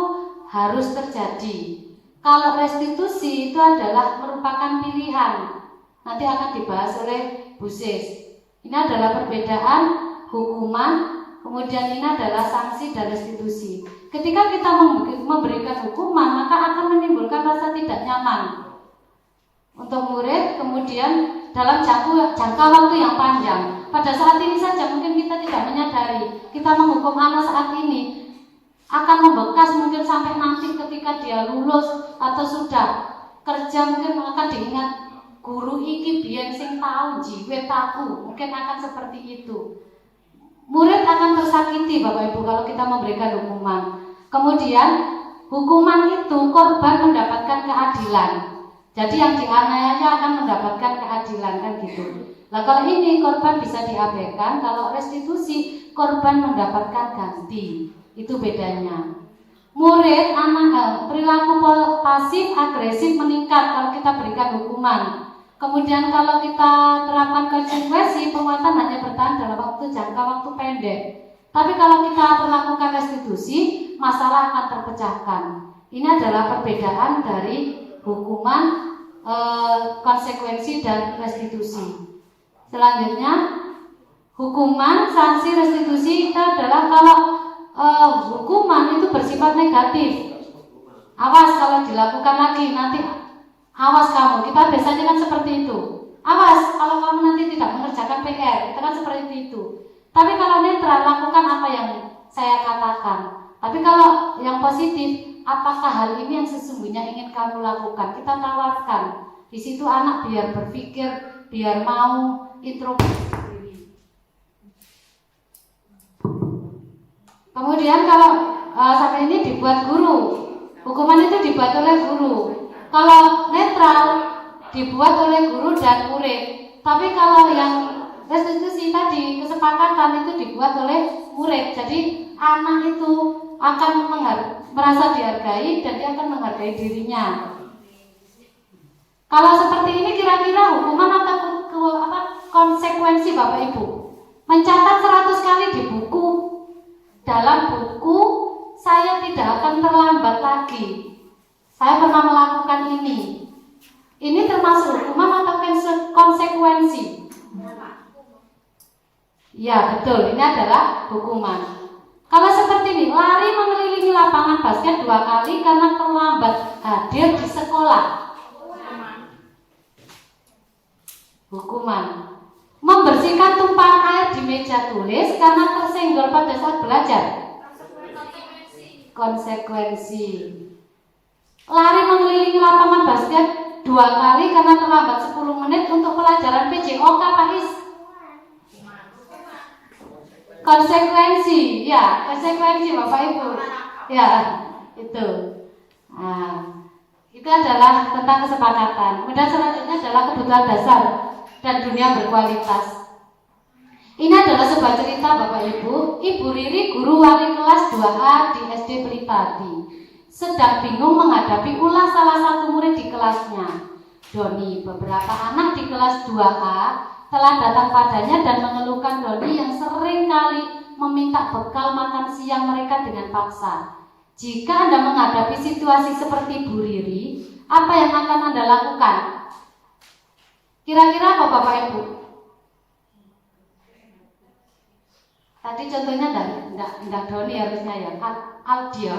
harus terjadi. Kalau restitusi itu adalah merupakan pilihan. Nanti akan dibahas oleh Bu Sis. Ini adalah perbedaan hukuman, kemudian ini adalah sanksi dan restitusi. Ketika kita memberikan hukuman, maka akan menimbulkan rasa tidak nyaman untuk murid, kemudian dalam jangka waktu yang panjang. Pada saat ini saja mungkin kita tidak menyadari, kita menghukum anak saat ini akan membekas mungkin sampai nanti ketika dia lulus atau sudah kerja, mungkin akan diingat guru iki biyen sing tahu jiwet aku, mungkin akan seperti itu. Murid akan tersakiti Bapak Ibu kalau kita memberikan hukuman. Kemudian hukuman itu korban mendapatkan keadilan. Jadi yang dianiaya akan mendapatkan keadilan, kan gitu. Nah kalau ini korban bisa diabaikan, kalau restitusi korban mendapatkan ganti. Itu bedanya. Murid anak perilaku pasif agresif meningkat kalau kita berikan hukuman. Kemudian kalau kita terapkan konsekuensi, penguatan hanya bertahan dalam jangka waktu pendek. Tapi kalau kita melakukan restitusi, masalah akan terpecahkan. Ini adalah perbedaan dari hukuman, konsekuensi dan restitusi. Selanjutnya, hukuman, sanksi, restitusi itu adalah kalau hukuman itu bersifat negatif. Awas kalau dilakukan lagi, nanti awas kamu. Kita biasanya kan seperti itu. Awas kalau kamu nanti tidak mengerjakan PR, kita kan seperti itu. Tapi kalau netral, lakukan apa yang saya katakan. Tapi kalau yang positif, apakah hal ini yang sesungguhnya ingin kamu lakukan? Kita tawarkan. Di situ anak biar berpikir, biar mau introspeksi. Kemudian kalau sampai ini dibuat guru, hukuman itu dibuat oleh guru. Kalau netral dibuat oleh guru dan murid. Tapi kalau yang restitusi tadi, kesepakatan itu dibuat oleh murid. Jadi anak itu akan merasa dihargai dan dia akan menghargai dirinya. Kalau seperti ini kira-kira hukuman atau konsekuensi Bapak Ibu? Mencatat 100 kali di buku. Dalam buku saya tidak akan terlambat lagi. Saya pernah melakukan ini. Ini termasuk hukuman atau konsekuensi? Ya betul, ini adalah hukuman. Kalau seperti ini, lari mengelilingi lapangan basket 2 kali karena terlambat hadir di sekolah. Hukuman. Membersihkan tumpahan air di meja tulis karena tersenggol pada saat belajar. Konsekuensi. Lari mengelilingi lapangan basket 2 kali karena terlambat 10 menit untuk pelajaran PJOK Pak Is. Konsekuensi, ya, konsekuensi Bapak Ibu. Ya, itu. Nah, itu adalah tentang kesepakatan. Kemudian selanjutnya adalah kebutuhan dasar dan dunia berkualitas. Ini adalah sebuah cerita Bapak Ibu. Ibu Riri, guru wali kelas 2A di SD Pelitadi, sedang bingung menghadapi ulah salah satu murid di kelasnya. Doni, beberapa anak di kelas 2A telah datang padanya dan mengeluhkan Doni yang sering kali meminta bekal makan siang mereka dengan paksa. Jika Anda menghadapi situasi seperti Bu Riri, apa yang akan Anda lakukan? Kira-kira apa Bapak Ibu? Tadi contohnya enggak Doni harusnya ya, Aldia.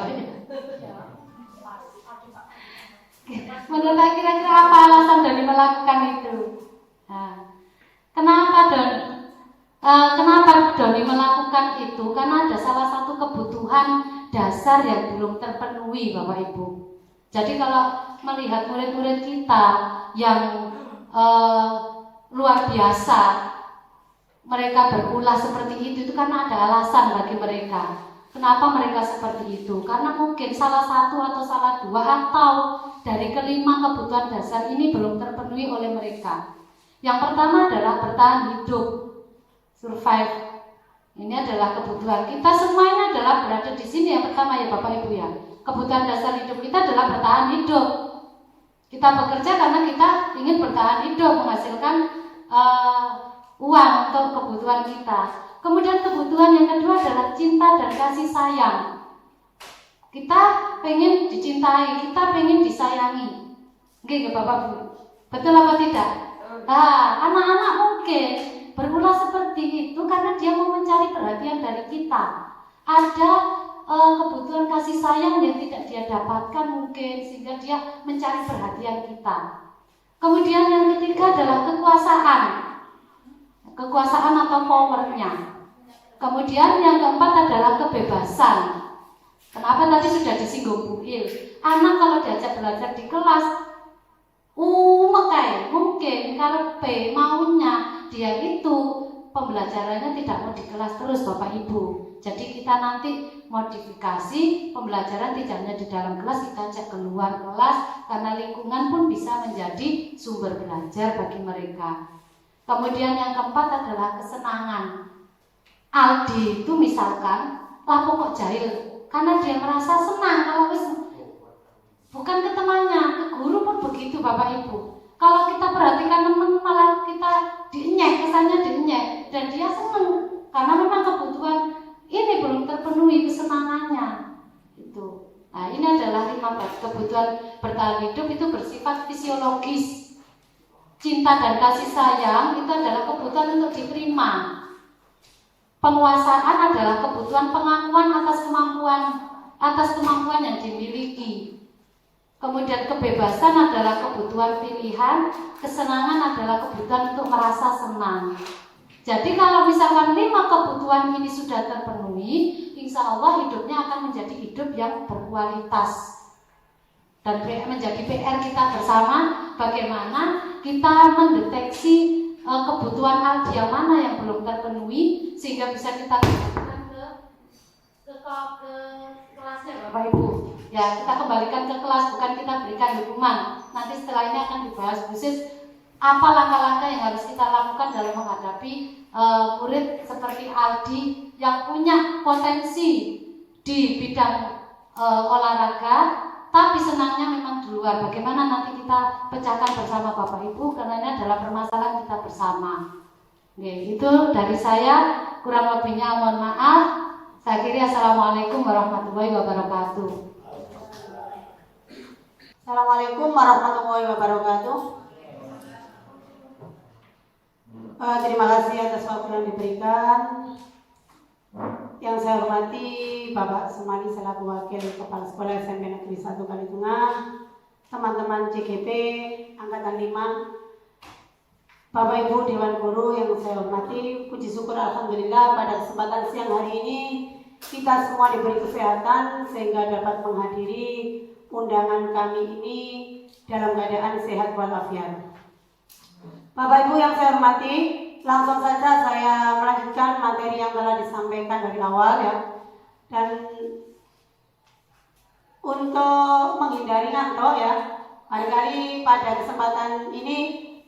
Menurut kira-kira apa alasan Doni melakukan itu? Nah, kenapa Doni melakukan itu? Karena ada salah satu kebutuhan dasar yang belum terpenuhi Bapak Ibu. Jadi kalau melihat murid-murid kita yang luar biasa, mereka berulah seperti itu karena ada alasan bagi mereka. Kenapa mereka seperti itu? Karena mungkin salah satu atau salah dua atau dari kelima kebutuhan dasar ini belum terpenuhi oleh mereka. Yang pertama adalah bertahan hidup, survive. Ini adalah kebutuhan kita semuanya adalah berada di sini. Yang pertama ya Bapak Ibu ya, kebutuhan dasar hidup kita adalah bertahan hidup. Kita bekerja karena kita ingin bertahan hidup, menghasilkan uang untuk kebutuhan kita. Kemudian kebutuhan yang kedua adalah cinta dan kasih sayang. Kita pengen dicintai, kita pengen disayangi. Oke, Bapak Bu, betul apa tidak? Anak-anak mungkin berulah seperti itu karena dia mau mencari perhatian dari kita. Ada kebutuhan kasih sayang yang tidak dia dapatkan mungkin, sehingga dia mencari perhatian kita. Kemudian yang ketiga adalah kekuasaan atau powernya. Kemudian yang keempat adalah kebebasan. Kenapa tadi sudah disinggung Bu Il? Anak kalau diajak belajar di kelas, mungkin karepe maunya dia itu pembelajarannya tidak mau di kelas terus Bapak Ibu. Jadi kita nanti modifikasi pembelajaran tidak hanya di dalam kelas, kita ajak keluar kelas karena lingkungan pun bisa menjadi sumber belajar bagi mereka. Kemudian yang keempat adalah kesenangan. Aldi itu misalkan lapo kok jahil karena dia merasa senang kalau bukan ke temannya, ke guru pun begitu Bapak Ibu. Kalau kita perhatikan teman malah kita dienyek, kesannya dienyek, dan dia senang karena memang kebutuhan ini belum terpenuhi kesenangannya. Itu. Nah, ini adalah 15 kebutuhan bertahan hidup itu bersifat fisiologis. Cinta dan kasih sayang itu adalah kebutuhan untuk diterima. Penguasaan adalah kebutuhan pengakuan atas kemampuan yang dimiliki. Kemudian kebebasan adalah kebutuhan pilihan, kesenangan adalah kebutuhan untuk merasa senang. Jadi kalau misalkan 5 kebutuhan ini sudah terpenuhi, insya Allah hidupnya akan menjadi hidup yang berkualitas. Dan menjadi PR kita bersama bagaimana kita mendeteksi kebutuhan Aldi yang mana yang belum terpenuhi sehingga bisa kita kembalikan ke kelasnya Bapak Ibu. Ya, kita kembalikan ke kelas, bukan kita berikan hukuman. Nanti setelah ini akan dibahas khusus apa langkah-langkah yang harus kita lakukan dalam menghadapi murid seperti Aldi yang punya potensi di bidang olahraga, tapi senangnya memang di luar. Bagaimana nanti kita pecahkan bersama Bapak Ibu, karena ini adalah permasalahan kita bersama. Oke, itu dari saya, kurang lebihnya mohon maaf. Saya kira assalamualaikum warahmatullahi wabarakatuh. Assalamualaikum warahmatullahi wabarakatuh. Terima kasih atas waktu yang diberikan. Yang saya hormati Bapak Sumani selaku Wakil Kepala Sekolah SMP Negeri 1 Kalitengah, teman-teman CGP Angkatan 5, Bapak Ibu Dewan Guru yang saya hormati, puji syukur Alhamdulillah pada kesempatan siang hari ini kita semua diberi kesehatan sehingga dapat menghadiri undangan kami ini dalam keadaan sehat walafiat. Bapak Ibu yang saya hormati, langsung saja saya melanjutkan materi yang telah disampaikan dari awal ya. Dan untuk menghindari ngantuk ya, barangkali pada kesempatan ini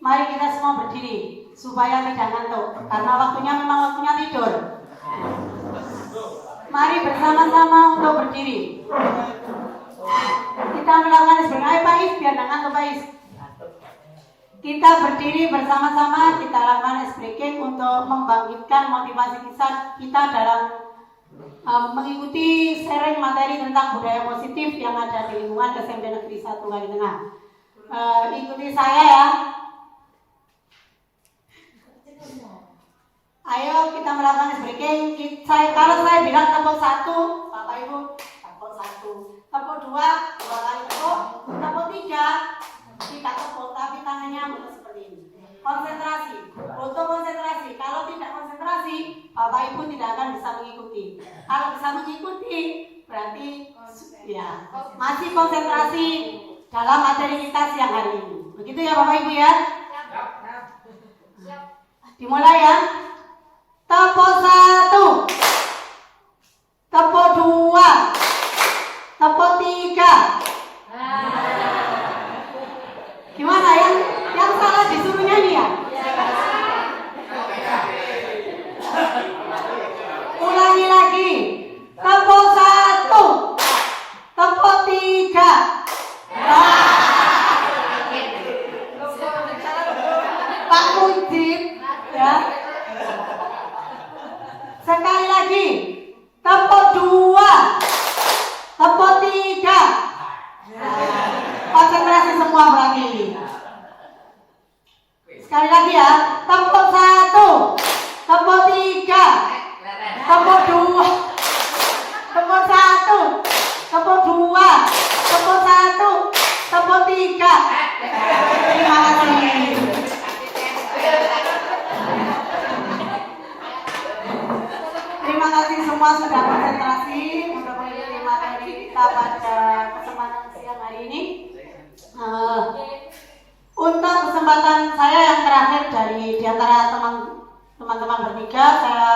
mari kita semua berdiri supaya tidak ngantuk karena waktunya memang waktunya tidur. Mari bersama-sama untuk berdiri. Kita melakukan sebenarnya Pak Is, biar jangan ngantuk Pak Is. Kita berdiri bersama-sama, kita lakukan ice breaking untuk membangkitkan motivasi kita dalam mengikuti sharing materi tentang budaya positif yang ada di lingkungan SMP Negeri 1 Kalitengah. Ikuti saya ya. Ayo kita melakukan ice breaking. Kalau saya bilang tepuk 1, Bapak Ibu tepuk 1, tepuk 2 kali tepuk, tepuk 3 kita tepuk, tapi tangannya bentuk seperti ini. Konsentrasi, butuh konsentrasi. Kalau tidak konsentrasi, Bapak Ibu tidak akan bisa mengikuti. Kalau bisa mengikuti, berarti ya masih konsentrasi dalam materi kita siang hari ini. Begitu ya Bapak Ibu ya. Dimulai ya. Tepuk 1, tepuk 2, tepuk 3. Gimana yang salah disuruh nyanyi ya? Ulangi lagi. Tepuk 1, tepuk 3. Pak Mujib ya. Sekali lagi. Tepuk 2, tepuk 3. Konsentrasi semua berarti ini. Sekali lagi ya. Tepuk 1, tepuk 3, tepuk 2, tepuk 1, tepuk 2, tepuk 1, tepuk 3. Terima kasih. Terima kasih semua sudah konsentrasi untuk mengikuti materi kita pada kesempatan siang hari ini. Untuk kesempatan saya yang terakhir di antara teman-teman bertiga, saya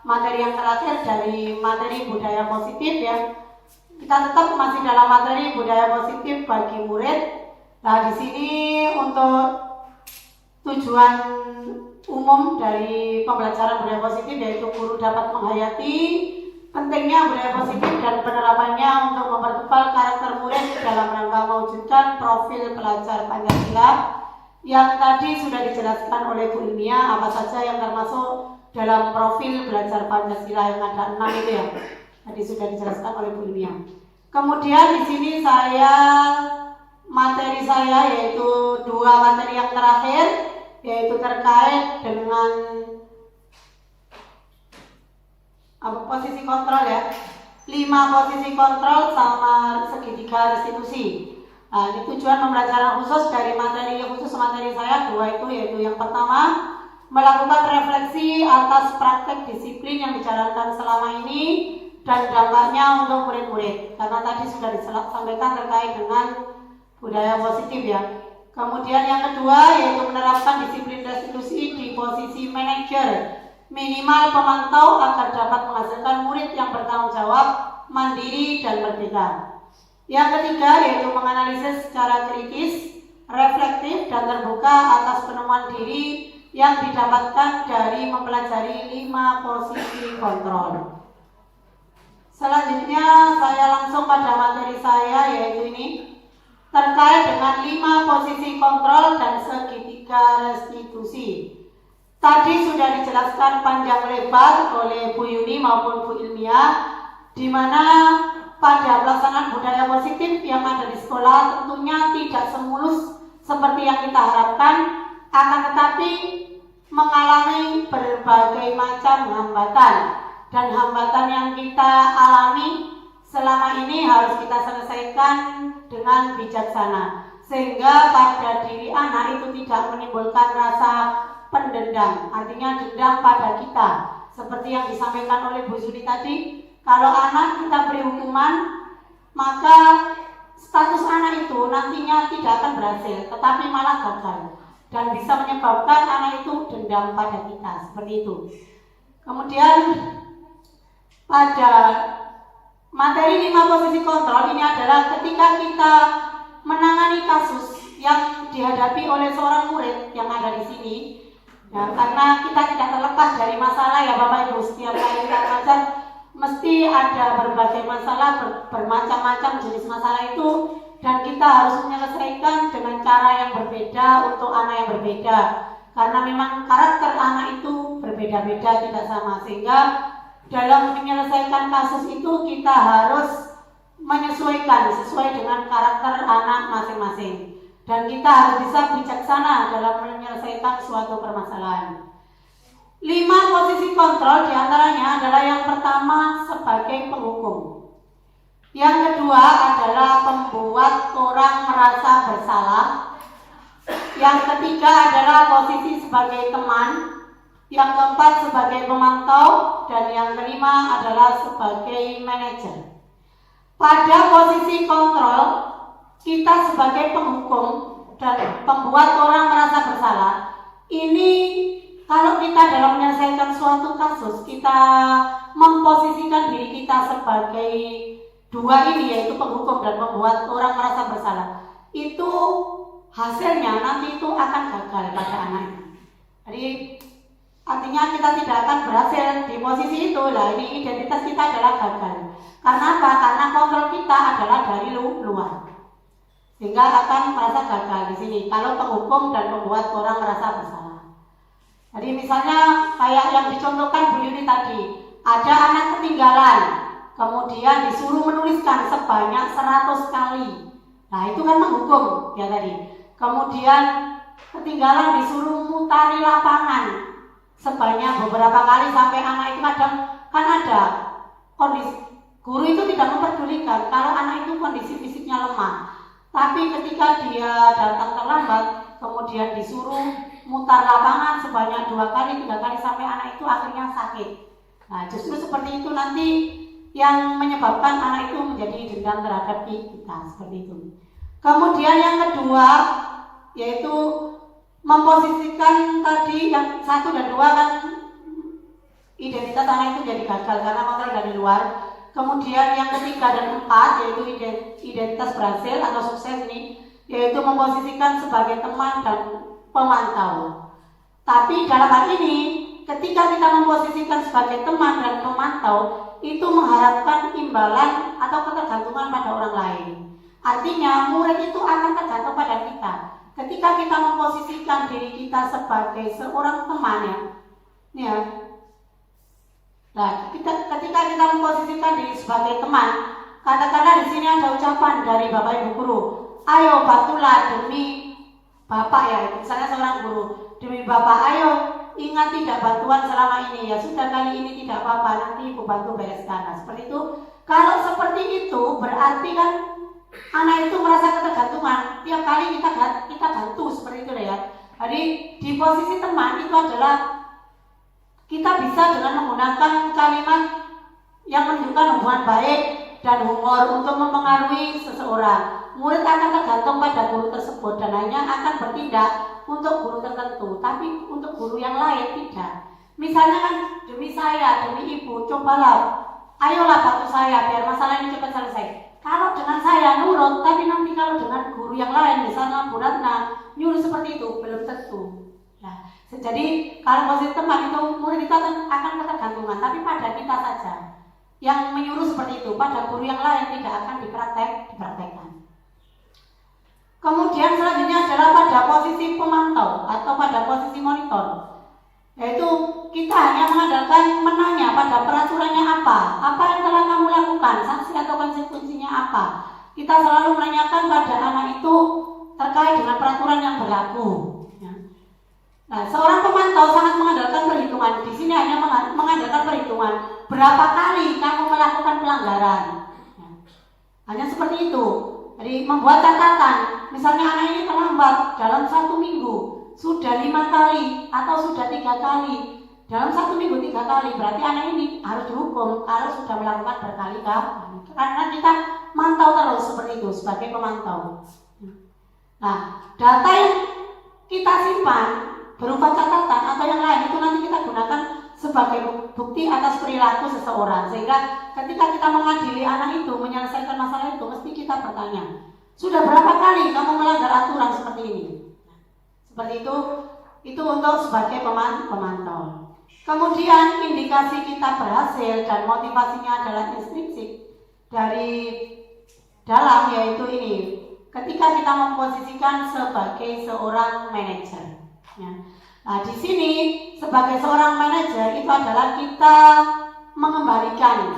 materi yang terakhir dari materi budaya positif ya. Kita tetap masih dalam materi budaya positif bagi murid. Nah di sini untuk tujuan umum dari pembelajaran budaya positif yaitu guru dapat menghayati pentingnya budaya positif dan penerapannya untuk mempertebal karakter murid dalam rangka mewujudkan profil pelajar Pancasila yang tadi sudah dijelaskan oleh Bu Ilmia apa saja yang termasuk dalam profil belajar Pancasila yang ada 6 itu ya. Tadi sudah dijelaskan oleh Bu Ilmia. Kemudian di sini materi saya yaitu 2 materi yang terakhir yaitu terkait dengan posisi kontrol ya, 5 posisi kontrol sama segitiga restitusi. Nah, ini tujuan pembelajaran khusus dari materi saya 2 itu yaitu yang pertama melakukan refleksi atas praktek disiplin yang dijalankan selama ini dan dampaknya untuk murid-murid karena tadi sudah disampaikan terkait dengan budaya positif ya. Kemudian yang kedua yaitu menerapkan disiplin restitusi di posisi manajer minimal pemantau agar dapat menghasilkan murid yang bertanggung jawab, mandiri dan merdeka. Yang ketiga yaitu menganalisis secara kritis, reflektif dan terbuka atas penemuan diri yang didapatkan dari mempelajari 5 posisi kontrol. Selanjutnya saya langsung pada materi saya yaitu ini terkait dengan 5 posisi kontrol dan segitiga restitusi. Tadi sudah dijelaskan panjang lebar oleh Bu Yuni maupun Bu Ilmia di mana pada pelaksanaan budaya positif yang ada di sekolah tentunya tidak semulus seperti yang kita harapkan, akan tetapi mengalami berbagai macam hambatan dan hambatan yang kita alami selama ini harus kita selesaikan dengan bijaksana, sehingga pada diri anak itu tidak menimbulkan rasa pendendam, artinya dendam pada kita. Seperti yang disampaikan oleh Bu Zuli tadi, kalau anak kita beri hukuman, maka status anak itu nantinya tidak akan berhasil, tetapi malah gagal dan bisa menyebabkan anak itu dendam pada kita, seperti itu. Kemudian pada materi 5 posisi kontrol ini adalah ketika kita menangani kasus yang dihadapi oleh seorang murid yang ada di sini. Ya, karena kita tidak terlepas dari masalah ya Bapak Ibu, setiap kali kita belajar mesti ada berbagai masalah, bermacam-macam jenis masalah itu, dan kita harus menyelesaikan dengan cara yang berbeda untuk anak yang berbeda, karena memang karakter anak itu berbeda-beda, tidak sama, sehingga dalam menyelesaikan kasus itu kita harus menyesuaikan sesuai dengan karakter anak masing-masing. Dan kita harus bisa bijaksana dalam menyelesaikan suatu permasalahan. 5 posisi kontrol diantaranya adalah yang pertama sebagai penghukum. Yang kedua adalah pembuat orang merasa bersalah. Yang ketiga adalah posisi sebagai teman. Yang keempat sebagai pemantau. Dan yang kelima adalah sebagai manajer. Pada posisi kontrol, kita sebagai penghukum dan pembuat orang merasa bersalah, ini kalau kita dalam menyelesaikan suatu kasus, kita memposisikan diri kita sebagai dua ini, yaitu penghukum dan membuat orang merasa bersalah, itu hasilnya nanti itu akan gagal pada anak itu. Jadi artinya kita tidak akan berhasil di posisi itu. Lah ini identitas kita adalah gagal. Karena apa? Karena kontrol kita adalah dari luar, sehingga akan merasa gagal di sini kalau penghukum dan membuat orang merasa bersalah. Jadi misalnya kayak yang dicontohkan Bu Yuni tadi, ada anak ketinggalan, kemudian disuruh menuliskan sebanyak 100 kali. Nah itu kan menghukum ya tadi. Kemudian ketinggalan disuruh mutari lapangan sebanyak beberapa kali sampai anak itu kadang kan ada kondisi, guru itu tidak memperdulikan kalau anak itu kondisi fisiknya lemah. Tapi ketika dia datang terlambat, kemudian disuruh mutar lapangan sebanyak 2 kali, 3 kali sampai anak itu akhirnya sakit. Nah justru seperti itu nanti yang menyebabkan anak itu menjadi dendam terhadap kita, seperti itu. Kemudian yang kedua yaitu memposisikan tadi yang 1 dan 2 kan identitas anak itu jadi gagal karena kontrol dari luar. Kemudian yang ketiga dan 4 yaitu identitas berhasil atau sukses ini, yaitu memposisikan sebagai teman dan pemantau. Tapi dalam hal ini ketika kita memposisikan sebagai teman dan pemantau, itu mengharapkan imbalan atau ketergantungan pada orang lain. Artinya murid itu akan tergantung pada kita. Ketika kita memposisikan diri kita sebagai seorang teman ya. Nah, ketika kita memposisikan diri sebagai teman, katakanlah di sini ada ucapan dari Bapak Ibu guru, ayo bantulah demi Bapak ya, misalnya seorang guru, demi Bapak, ayo ingat tidak bantuan selama ini ya, sudah kali ini tidak apa-apa, nanti Ibu bantu bereskan. Nah, seperti itu. Kalau seperti itu berarti kan anak itu merasa ketergantungan, tiap kali kita bantu seperti itu ya. Jadi di posisi teman itu adalah kita bisa dengan menggunakan kalimat yang menunjukkan hubungan baik dan humor untuk mempengaruhi seseorang. Murid akan tergantung pada guru tersebut dan hanya akan bertindak untuk guru tertentu, tapi untuk guru yang lain tidak. Misalnya kan demi saya, demi ibu, cobalah, ayolah bantu saya biar masalah ini cepat selesai. Kalau dengan saya nurut, tapi nanti kalau dengan guru yang lain, misalnya Bu Ratna nyuruh seperti itu, belum tentu. Nah, jadi kalau posisi teman itu murid kita akan ketergantungan, tapi pada kita saja yang menyuruh seperti itu, pada guru yang lain tidak akan dipraktekkan. Kemudian selanjutnya adalah pada posisi pemantau atau pada posisi monitor, yaitu kita hanya mengandalkan menanya pada peraturannya apa yang telah kamu lakukan, sanksi atau konsekuensinya apa. Kita selalu menanyakan pada anak itu terkait dengan peraturan yang berlaku. Nah, seorang pemantau sangat mengandalkan perhitungan. Di sini hanya mengandalkan perhitungan. berapa kali kamu melakukan pelanggaran. Hanya seperti itu. Jadi membuat catatan, misalnya anak ini terlambat dalam 1 minggu sudah 5 kali atau sudah 3 kali. Dalam 1 minggu 3 kali, berarti anak ini harus dihukum kalau sudah melakukan berkali-kali. Karena kita mantau terus seperti itu sebagai pemantau. Nah, data yang kita simpan berupa catatan atau yang lain itu nanti kita gunakan sebagai bukti atas perilaku seseorang, sehingga ketika kita mengadili anak itu, menyelesaikan masalah itu, mesti kita bertanya, sudah berapa kali kamu melanggar aturan seperti ini? Seperti itu untuk sebagai pemantau. Kemudian indikasi kita berhasil dan motivasinya adalah intrinsik dari dalam, yaitu ini, ketika kita memposisikan sebagai seorang manajer. Nah, di sini sebagai seorang manajer itu adalah kita mengembalikan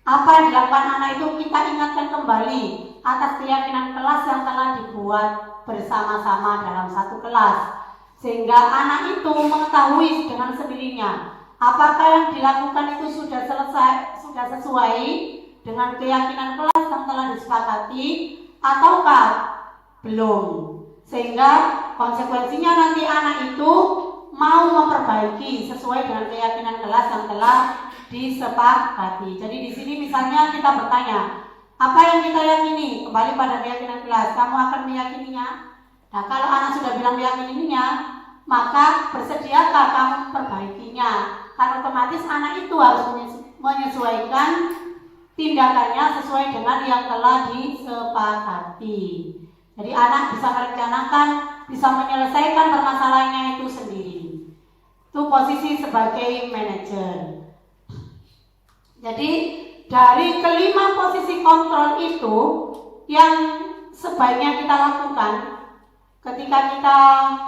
apa yang dilakukan anak itu, kita ingatkan kembali atas keyakinan kelas yang telah dibuat bersama-sama dalam satu kelas, sehingga anak itu mengetahui dengan sendirinya apakah yang dilakukan itu sudah selesai, sudah sesuai dengan keyakinan kelas yang telah disepakati ataukah belum, sehingga konsekuensinya nanti anak itu mau memperbaiki sesuai dengan keyakinan kelas yang telah disepakati. Jadi di sini misalnya kita bertanya, apa yang kita yakini? Kembali pada keyakinan kelas, kamu akan meyakininya. Nah, kalau anak sudah bilang meyakininya, maka bersediakah kamu memperbaikinya? Karena otomatis anak itu harus menyesuaikan tindakannya sesuai dengan yang telah disepakati. Jadi anak bisa merencanakan, bisa menyelesaikan permasalahannya itu sendiri. Itu posisi sebagai manajer. Jadi dari kelima posisi kontrol itu yang sebaiknya kita lakukan ketika kita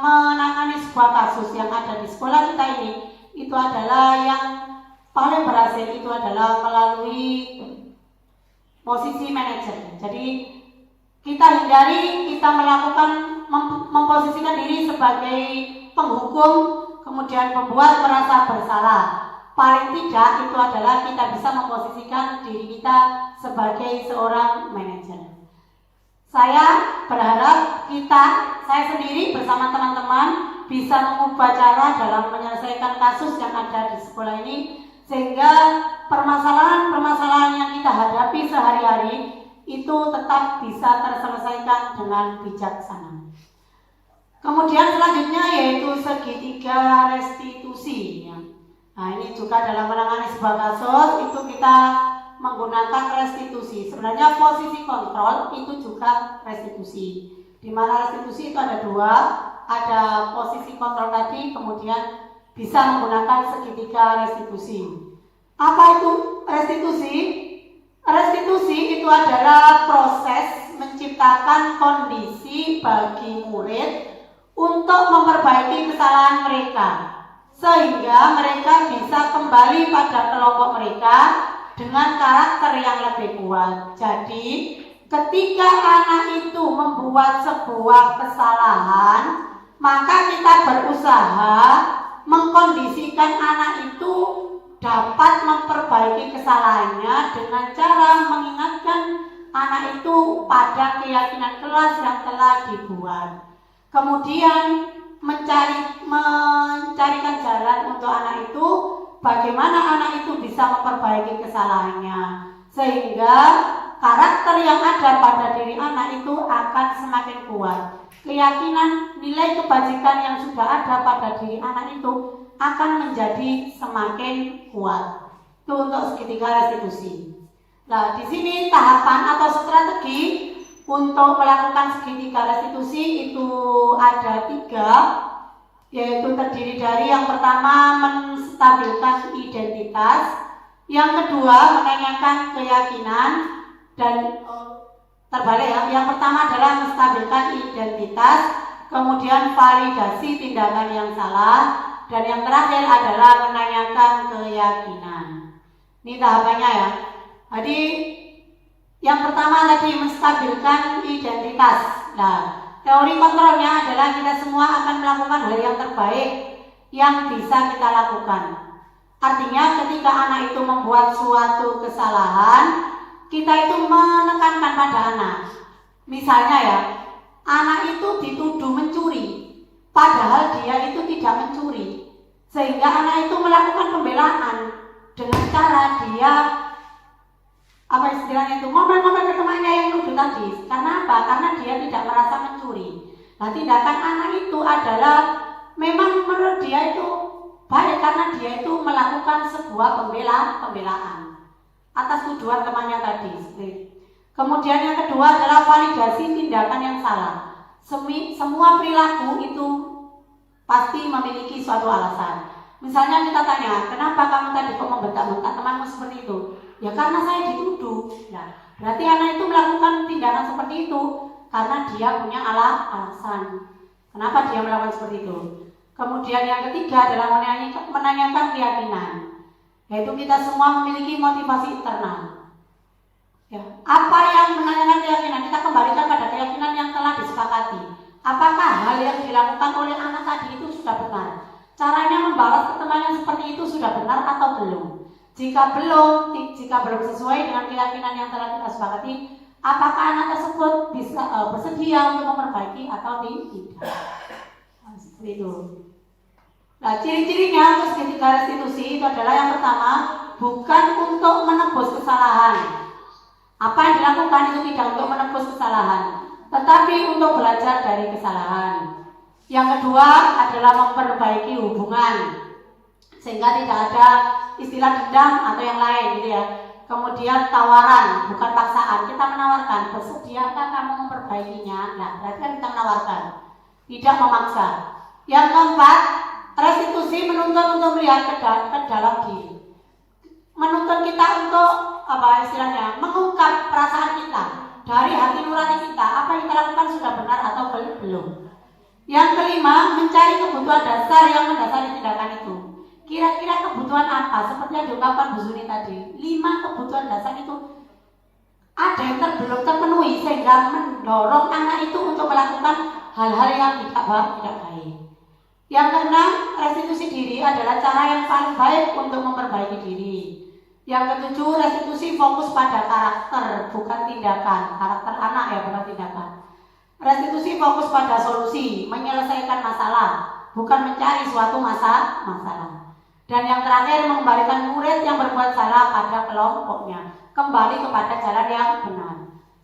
menangani sebuah kasus yang ada di sekolah kita ini, itu adalah yang paling berhasil itu adalah melalui posisi manajer. Jadi kita hindari kita melakukan memposisikan diri sebagai penghukum kemudian membuat merasa bersalah. Paling tidak itu adalah kita bisa memposisikan diri kita sebagai seorang manajer. Saya berharap saya sendiri bersama teman-teman bisa mengubah cara dalam menyelesaikan kasus yang ada di sekolah ini, sehingga permasalahan-permasalahan yang kita hadapi sehari-hari itu tetap bisa terselesaikan dengan bijaksana. Kemudian selanjutnya yaitu segitiga restitusi. Nah, ini juga dalam menangani sebuah kasus itu kita menggunakan restitusi. Sebenarnya posisi kontrol itu juga restitusi. Di mana restitusi itu ada dua, ada posisi kontrol tadi, kemudian bisa menggunakan segitiga restitusi. Apa itu restitusi? Restitusi itu adalah proses menciptakan kondisi bagi murid untuk memperbaiki kesalahan mereka, sehingga mereka bisa kembali pada kelompok mereka dengan karakter yang lebih kuat. Jadi ketika anak itu membuat sebuah kesalahan, maka kita berusaha mengkondisikan anak itu dapat memperbaiki kesalahannya dengan cara mengingatkan anak itu pada keyakinan kelas yang telah dibuat. Kemudian mencarikan jalan untuk anak itu, bagaimana anak itu bisa memperbaiki kesalahannya, sehingga karakter yang ada pada diri anak itu akan semakin kuat. Keyakinan nilai kebajikan yang sudah ada pada diri anak itu akan menjadi semakin kuat. Itu untuk segitiga restitusi. Nah, di sini tahapan atau strategi untuk melakukan segitiga restitusi itu ada 3, yaitu terdiri dari yang pertama menstabilkan identitas, yang kedua menanyakan keyakinan, dan terbalik ya. Yang pertama adalah menstabilkan identitas, kemudian validasi tindakan yang salah, dan yang terakhir adalah menanyakan keyakinan. Ini tahapannya ya. Jadi yang pertama tadi menstabilkan identitas. Nah, teori kontrolnya adalah kita semua akan melakukan hal yang terbaik yang bisa kita lakukan. Artinya ketika anak itu membuat suatu kesalahan, kita itu menekankan pada anak. Misalnya ya, anak itu dituduh mencuri, padahal dia itu tidak mencuri. Sehingga anak itu melakukan pembelaan dengan cara dia ngomel-ngomel ke temannya yang nuduh tadi. Karena apa? Karena dia tidak merasa mencuri. Nah, tindakan anak itu adalah memang menurut dia itu baik karena dia itu melakukan sebuah pembelaan atas tuduhan temannya tadi. Kemudian yang kedua adalah validasi tindakan yang salah. Semua perilaku itu pasti memiliki suatu alasan. Misalnya kita tanya, kenapa kamu tadi kok membentak-bentak temanmu seperti itu? Ya karena saya dituduh. Nah, berarti anak itu melakukan tindakan seperti itu karena dia punya alasan. Kenapa dia melakukan seperti itu? Kemudian yang ketiga adalah menanyakan keyakinan. Yaitu kita semua memiliki motivasi internal. Ya, apa yang menanyakan keyakinan? Kita kembalikan pada keyakinan yang telah disepakati. Apakah hal yang dilakukan oleh anak tadi itu sudah benar? Caranya membalas ke temannya seperti itu sudah benar atau belum? Jika belum sesuai dengan keyakinan yang telah kita sepakati, apakah anak tersebut bisa bersedia untuk memperbaiki atau tidak? Nah, seperti itu. Nah, ciri-cirinya untuk segitiga restitusi itu adalah yang pertama, bukan untuk menebus kesalahan. Apa yang dilakukan itu tidak untuk menebus kesalahan, tetapi untuk belajar dari kesalahan. Yang kedua adalah memperbaiki hubungan sehingga tidak ada istilah dendam atau yang lain gitu ya. Kemudian tawaran, bukan paksaan. Kita menawarkan, bersediakah kamu memperbaikinya? Nah, berarti kan kita menawarkan, tidak memaksa. Yang keempat, restitusi menuntut untuk melihat ke dalam diri. Menuntut kita untuk mengungkap perasaan kita dari hati nurani kita. Apa yang kita lakukan sudah benar atau belum? Yang kelima, mencari kebutuhan dasar yang mendasari tindakan itu. Kira-kira kebutuhan apa? Seperti yang diungkapkan Bu Zuni tadi, 5 kebutuhan dasar itu ada yang belum terpenuhi sehingga mendorong anak itu untuk melakukan hal-hal yang tidak baik. Yang keenam, restitusi diri adalah cara yang paling baik untuk memperbaiki diri. Yang ketujuh, restitusi fokus pada karakter, bukan tindakan. Karakter anak ya, bukan tindakan. Restitusi fokus pada solusi, menyelesaikan masalah, bukan mencari suatu masalah. Dan yang terakhir, mengembalikan murid yang berbuat salah pada kelompoknya, kembali kepada jalan yang benar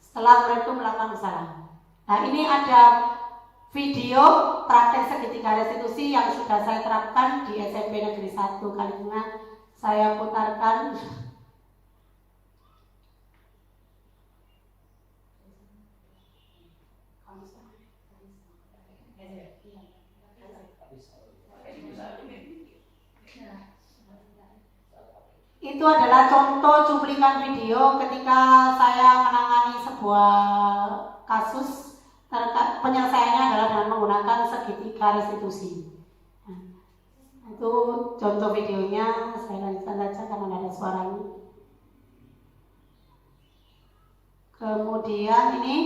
setelah murid itu melakukan kesalahan. Nah, ini ada video praktek segitiga restitusi yang sudah saya terapkan di SMP Negeri 1 Kalipungan. Saya putarkan. Itu adalah contoh cuplikan video ketika saya menangani sebuah kasus. Penyelesaiannya adalah dengan menggunakan segitiga restitusi. Nah, itu contoh videonya. Saya lanjutkan saja karena ada suaranya. Kemudian ini,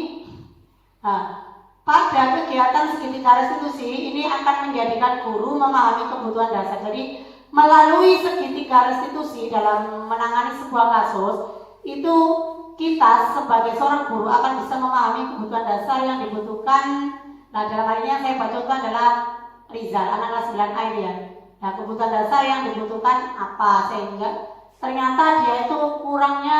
pada kegiatan segitiga restitusi ini akan menjadikan guru memahami kebutuhan dasar. Jadi melalui segitiga restitusi dalam menangani sebuah kasus itu kita sebagai seorang guru akan bisa memahami kebutuhan dasar yang dibutuhkan. Nah, dalam hal ini yang saya baca itu adalah Rizal, anak kelas 9 A ya. Nah, kebutuhan dasar yang dibutuhkan apa, sehingga ternyata dia itu kurangnya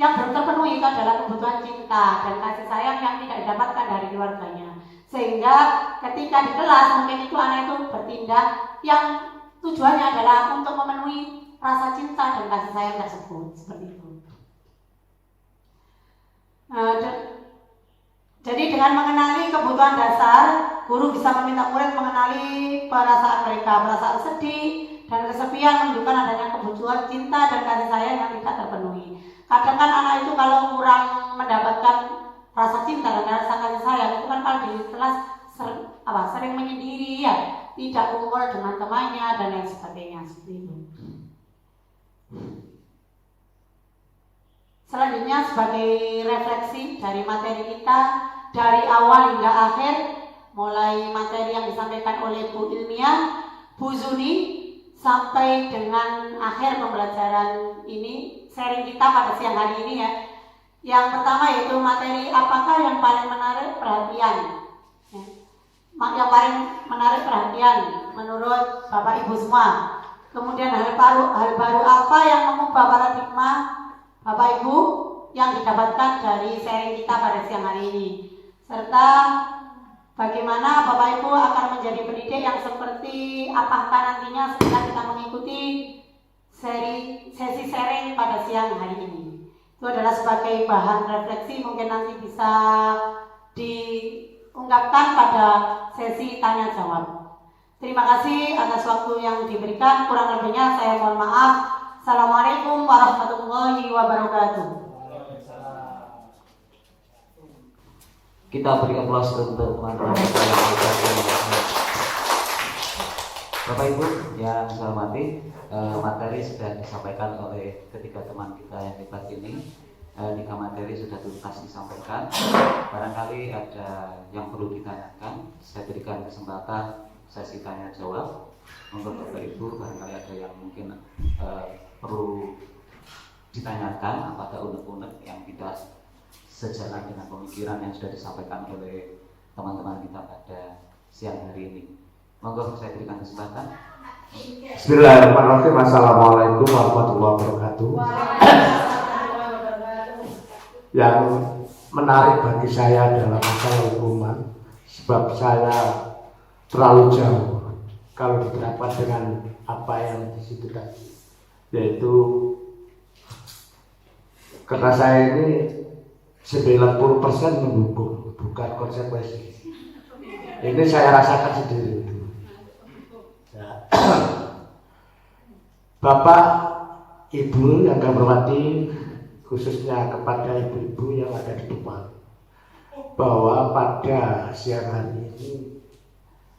yang belum terpenuhi itu adalah kebutuhan cinta dan kasih sayang yang tidak didapatkan dari keluarganya. Sehingga ketika di kelas mungkin itu anak itu bertindak yang tujuannya adalah untuk memenuhi rasa cinta dan kasih sayang tersebut, seperti itu. Jadi dengan mengenali kebutuhan dasar, guru bisa meminta murid mengenali perasaan mereka, perasaan sedih dan kesepian menunjukkan adanya kebutuhan cinta dan kasih sayang yang tidak terpenuhi. Kadang kan anak itu kalau kurang mendapatkan rasa cinta dan rasa kasih sayang itu kan kalau di kelas sering menyendiri ya, tidak kumpul dengan temannya dan lain sebagainya, seperti itu. Selanjutnya sebagai refleksi dari materi kita dari awal hingga akhir, mulai materi yang disampaikan oleh Bu Ilmiah, Bu Zuni, sampai dengan akhir pembelajaran ini, sharing kita pada siang hari ini ya. Yang pertama yaitu materi apakah yang paling menarik perhatian. Ya. Yang paling menarik perhatian menurut Bapak Ibu semua. Kemudian hal baru apa yang mengubah paradigma Bapak Ibu yang didapatkan dari sharing kita pada siang hari ini. Serta bagaimana Bapak Ibu akan menjadi pendidik yang seperti apakah nantinya setelah kita mengikuti sesi sharing pada siang hari ini. Itu adalah sebagai bahan refleksi, mungkin nanti bisa diungkapkan pada sesi tanya jawab. Terima kasih atas waktu yang diberikan, kurang lebihnya saya mohon maaf. Assalamualaikum warahmatullahi wabarakatuh. Kita beri aplaus untuk teman-teman kita yang Bapak Ibu yang saya hormati, materi sudah disampaikan oleh ketiga teman kita yang hebat ini. Tiga materi sudah tuntas disampaikan. Barangkali ada yang perlu ditanyakan, saya berikan kesempatan sesi tanya jawab. Monggo Bapak Ibu, barangkali ada yang mungkin perlu ditanyakan, apakah unek-unek yang tidak sejalan dengan pemikiran yang sudah disampaikan oleh teman-teman kita pada siang hari ini. Monggo saya berikan kesempatan. Bismillahirrahmanirrahim. Assalamualaikum warahmatullahi wabarakatuh. Yang menarik bagi saya adalah masalah hukuman, sebab saya terlalu jauh kalau diterapkan dengan apa yang di situ tadi, yaitu karena saya ini 90% mendukung, bukan konsekuensi. Ini saya rasakan sendiri. Ya. Bapak, Ibu yang kami hormati, khususnya kepada ibu-ibu yang ada di depan, bahwa pada siang hari ini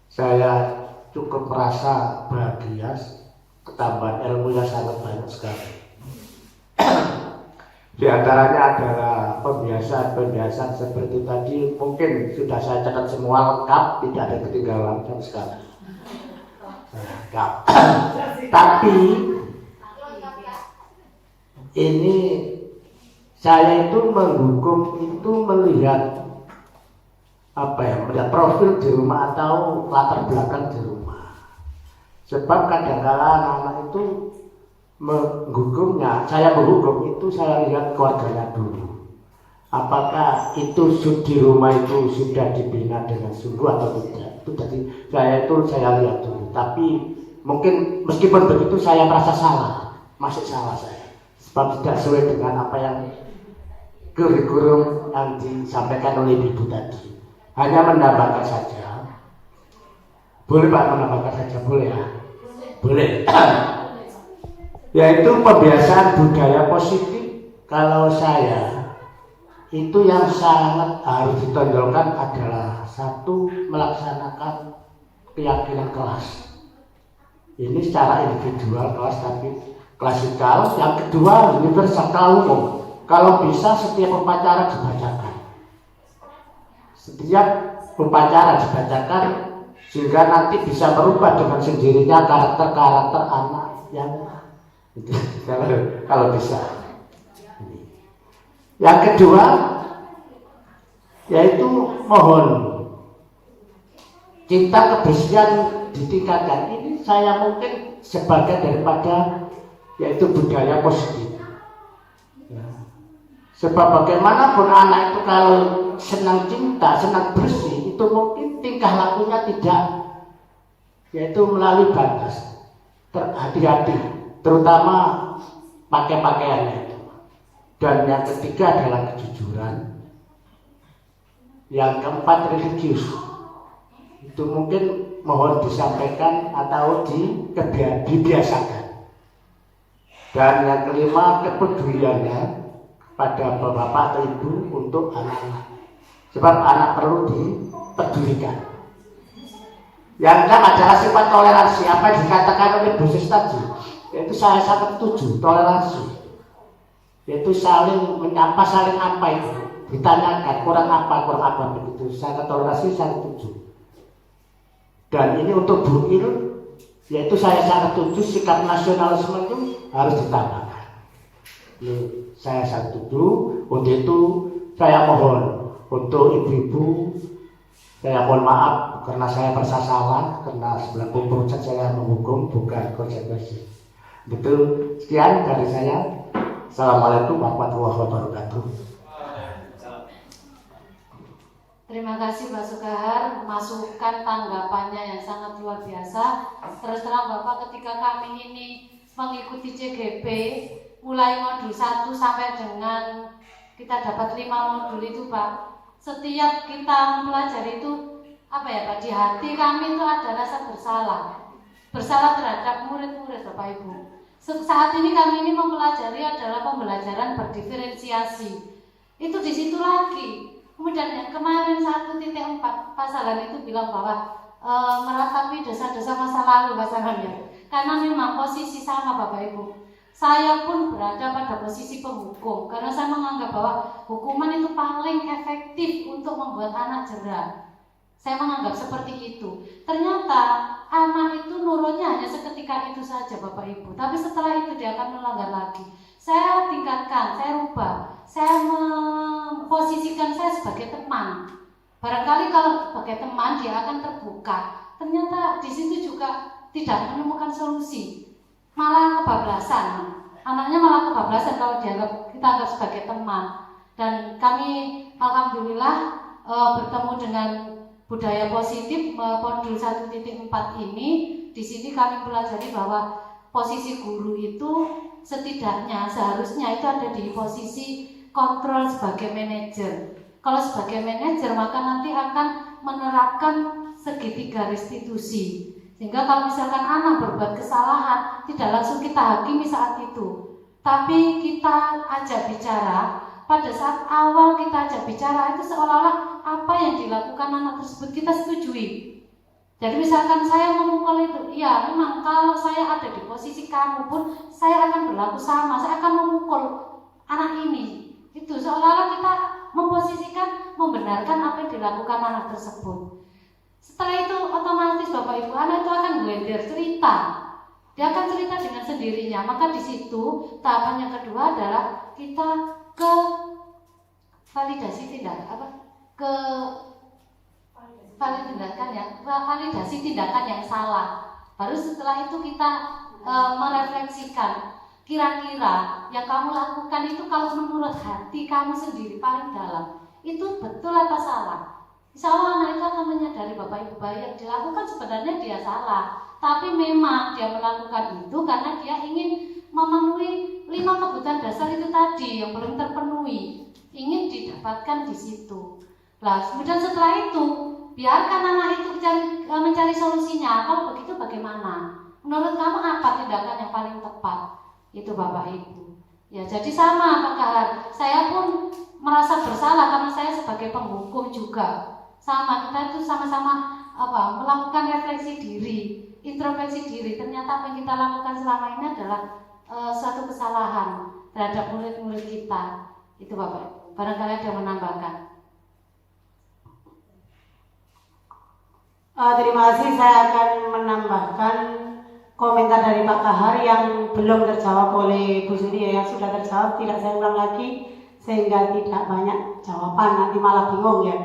saya cukup merasa bahagia, ketambahan ilmu yang sangat banyak sekali. Di antaranya adalah pembiasaan seperti tadi, mungkin sudah saya catat semua lengkap, tidak ada ketinggalan sama sekali. Lengkap. Tapi ini saya itu menghukum itu melihat melihat profil di rumah atau latar belakang di rumah. Sebab kadang-kala anak-anak itu menghukumnya, saya menghukum itu saya lihat keluarganya dulu. Apakah itu di rumah itu sudah dibina dengan sungguh atau tidak? Itu tadi saya lihat dulu. Tapi mungkin meskipun begitu saya merasa salah, masih salah saya. Sebab tidak sesuai dengan apa yang kurikulum yang disampaikan oleh ibu tadi. Hanya menambahkan saja. Boleh Pak menambahkan saja, boleh ya? Boleh. Yaitu pembiasaan budaya positif. Kalau saya itu yang sangat harus ditonjolkan adalah satu, melaksanakan keyakinan kelas. Ini secara individual kelas, tapi klasikal. Yang kedua, universal umum. Kalau bisa setiap upacara dibacakan. Setiap upacara dibacakan sehingga nanti bisa berubah dengan sendirinya karakter anak yang itu, kalau bisa. Yang kedua yaitu mohon cinta kebersihan ditingkatkan. Ini saya mungkin sebagai daripada yaitu budaya positif. Ya. Sebab bagaimanapun anak itu kalau senang cinta, senang bersih, itu mungkin tingkah lakunya tidak, yaitu melalui batas. Hati-hati, terutama pakai pakaiannya itu. Dan yang ketiga adalah kejujuran. Yang keempat religius. Itu mungkin mohon disampaikan atau dibiasakan. Dan yang kelima kepeduliannya pada bapak atau ibu untuk anak-anak. Sebab anak perlu dipedulikan. Yang enam adalah sifat toleransi. Apa yang dikatakan oleh Bu Sis tadi, yaitu saya sangat setuju, toleransi. Yaitu saling menyapa, saling apa itu, ditanyakan kurang apa begitu. Sangat toleransi, saya setuju. Dan ini untuk Bu Il, Yaitu saya sangat setuju sikap nasionalisme itu harus ditambahkan. Saya sangat setuju. Untuk itu saya mohon untuk ibu-ibu, saya mohon maaf karena saya bersalah, karena 90% saya menghukum bukan konsekuensi. Betul, sekian dari saya. Assalamualaikum warahmatullahi wabarakatuh. Terima kasih Pak Sukahar, masukan tanggapannya yang sangat luar biasa. Terus terang Bapak, ketika kami ini mengikuti CGP mulai modul 1 sampai dengan kita dapat 5 modul itu Pak, setiap kita mempelajari itu apa ya Pak, di hati kami itu ada rasa bersalah terhadap murid-murid Bapak Ibu. Saat ini kami ini mempelajari adalah pembelajaran berdiferensiasi. Itu di situ lagi. Kemudian yang kemarin 1.4 pasalan itu bilang bahwa meratapi dosa-dosa masa lalu pasalannya. Karena memang posisi sama Bapak Ibu. Saya pun berada pada posisi penghukum karena saya menganggap bahwa hukuman itu paling efektif untuk membuat anak jera. Saya menganggap seperti itu. Ternyata anak itu nurutnya hanya seketika itu saja Bapak Ibu. Tapi setelah itu dia akan melanggar lagi. Saya tingkatkan, saya rubah. Saya memposisikan saya sebagai teman. Barangkali kalau sebagai teman dia akan terbuka. Ternyata di situ juga tidak menemukan solusi. Malah kebablasan. Anaknya malah kebablasan kalau kita anggap sebagai teman. Dan kami alhamdulillah bertemu dengan budaya positif modul 1.4 ini. Di sini kami pelajari bahwa posisi guru itu setidaknya seharusnya itu ada di posisi kontrol sebagai manajer. Kalau sebagai manajer maka nanti akan menerapkan segitiga restitusi. Sehingga kalau misalkan anak berbuat kesalahan tidak langsung kita hakimi saat itu, tapi kita ajak bicara. Pada saat awal kita ajak bicara itu seolah-olah apa yang dilakukan anak tersebut kita setujui. Jadi misalkan saya memukul itu, ya memang kalau saya ada di posisi kamu pun saya akan berlaku sama, saya akan memukul anak ini. Itu seolah-olah kita memposisikan, membenarkan apa yang dilakukan anak tersebut. Setelah itu otomatis Bapak Ibu anak itu akan blender cerita. Dia akan cerita dengan sendirinya. Maka di situ tahapan yang kedua adalah kita ke validasi validasi tindakan yang salah. Baru setelah itu kita merefleksikan kira-kira yang kamu lakukan itu kalau menurut hati kamu sendiri paling dalam itu betul apa salah. Insya Allah anak itu akan menyadari Bapak Ibu bahwa yang dilakukan sebenarnya dia salah, tapi memang dia melakukan itu karena dia ingin memenuhi 5 kebutuhan dasar itu tadi yang belum terpenuhi, ingin didapatkan di situ. Nah, kemudian setelah itu biarkan anak itu mencari solusinya. Kalau begitu bagaimana? Menurut kamu apa tindakan yang paling tepat? Itu Bapak Ibu. Ya, jadi sama Pak Kahar. Saya pun merasa bersalah karena saya sebagai penghukum juga. Sama, kita itu sama-sama melakukan refleksi diri, introspeksi diri. Ternyata apa yang kita lakukan selama ini adalah suatu kesalahan terhadap murid-murid kita. Itu Bapak Ibu. Barangkali ada yang menambahkan. Terima kasih, saya akan menambahkan komentar dari Pak Kahar yang belum terjawab oleh Bu Suri, yang sudah terjawab tidak saya ulang lagi sehingga tidak banyak jawaban, nanti malah bingung ya.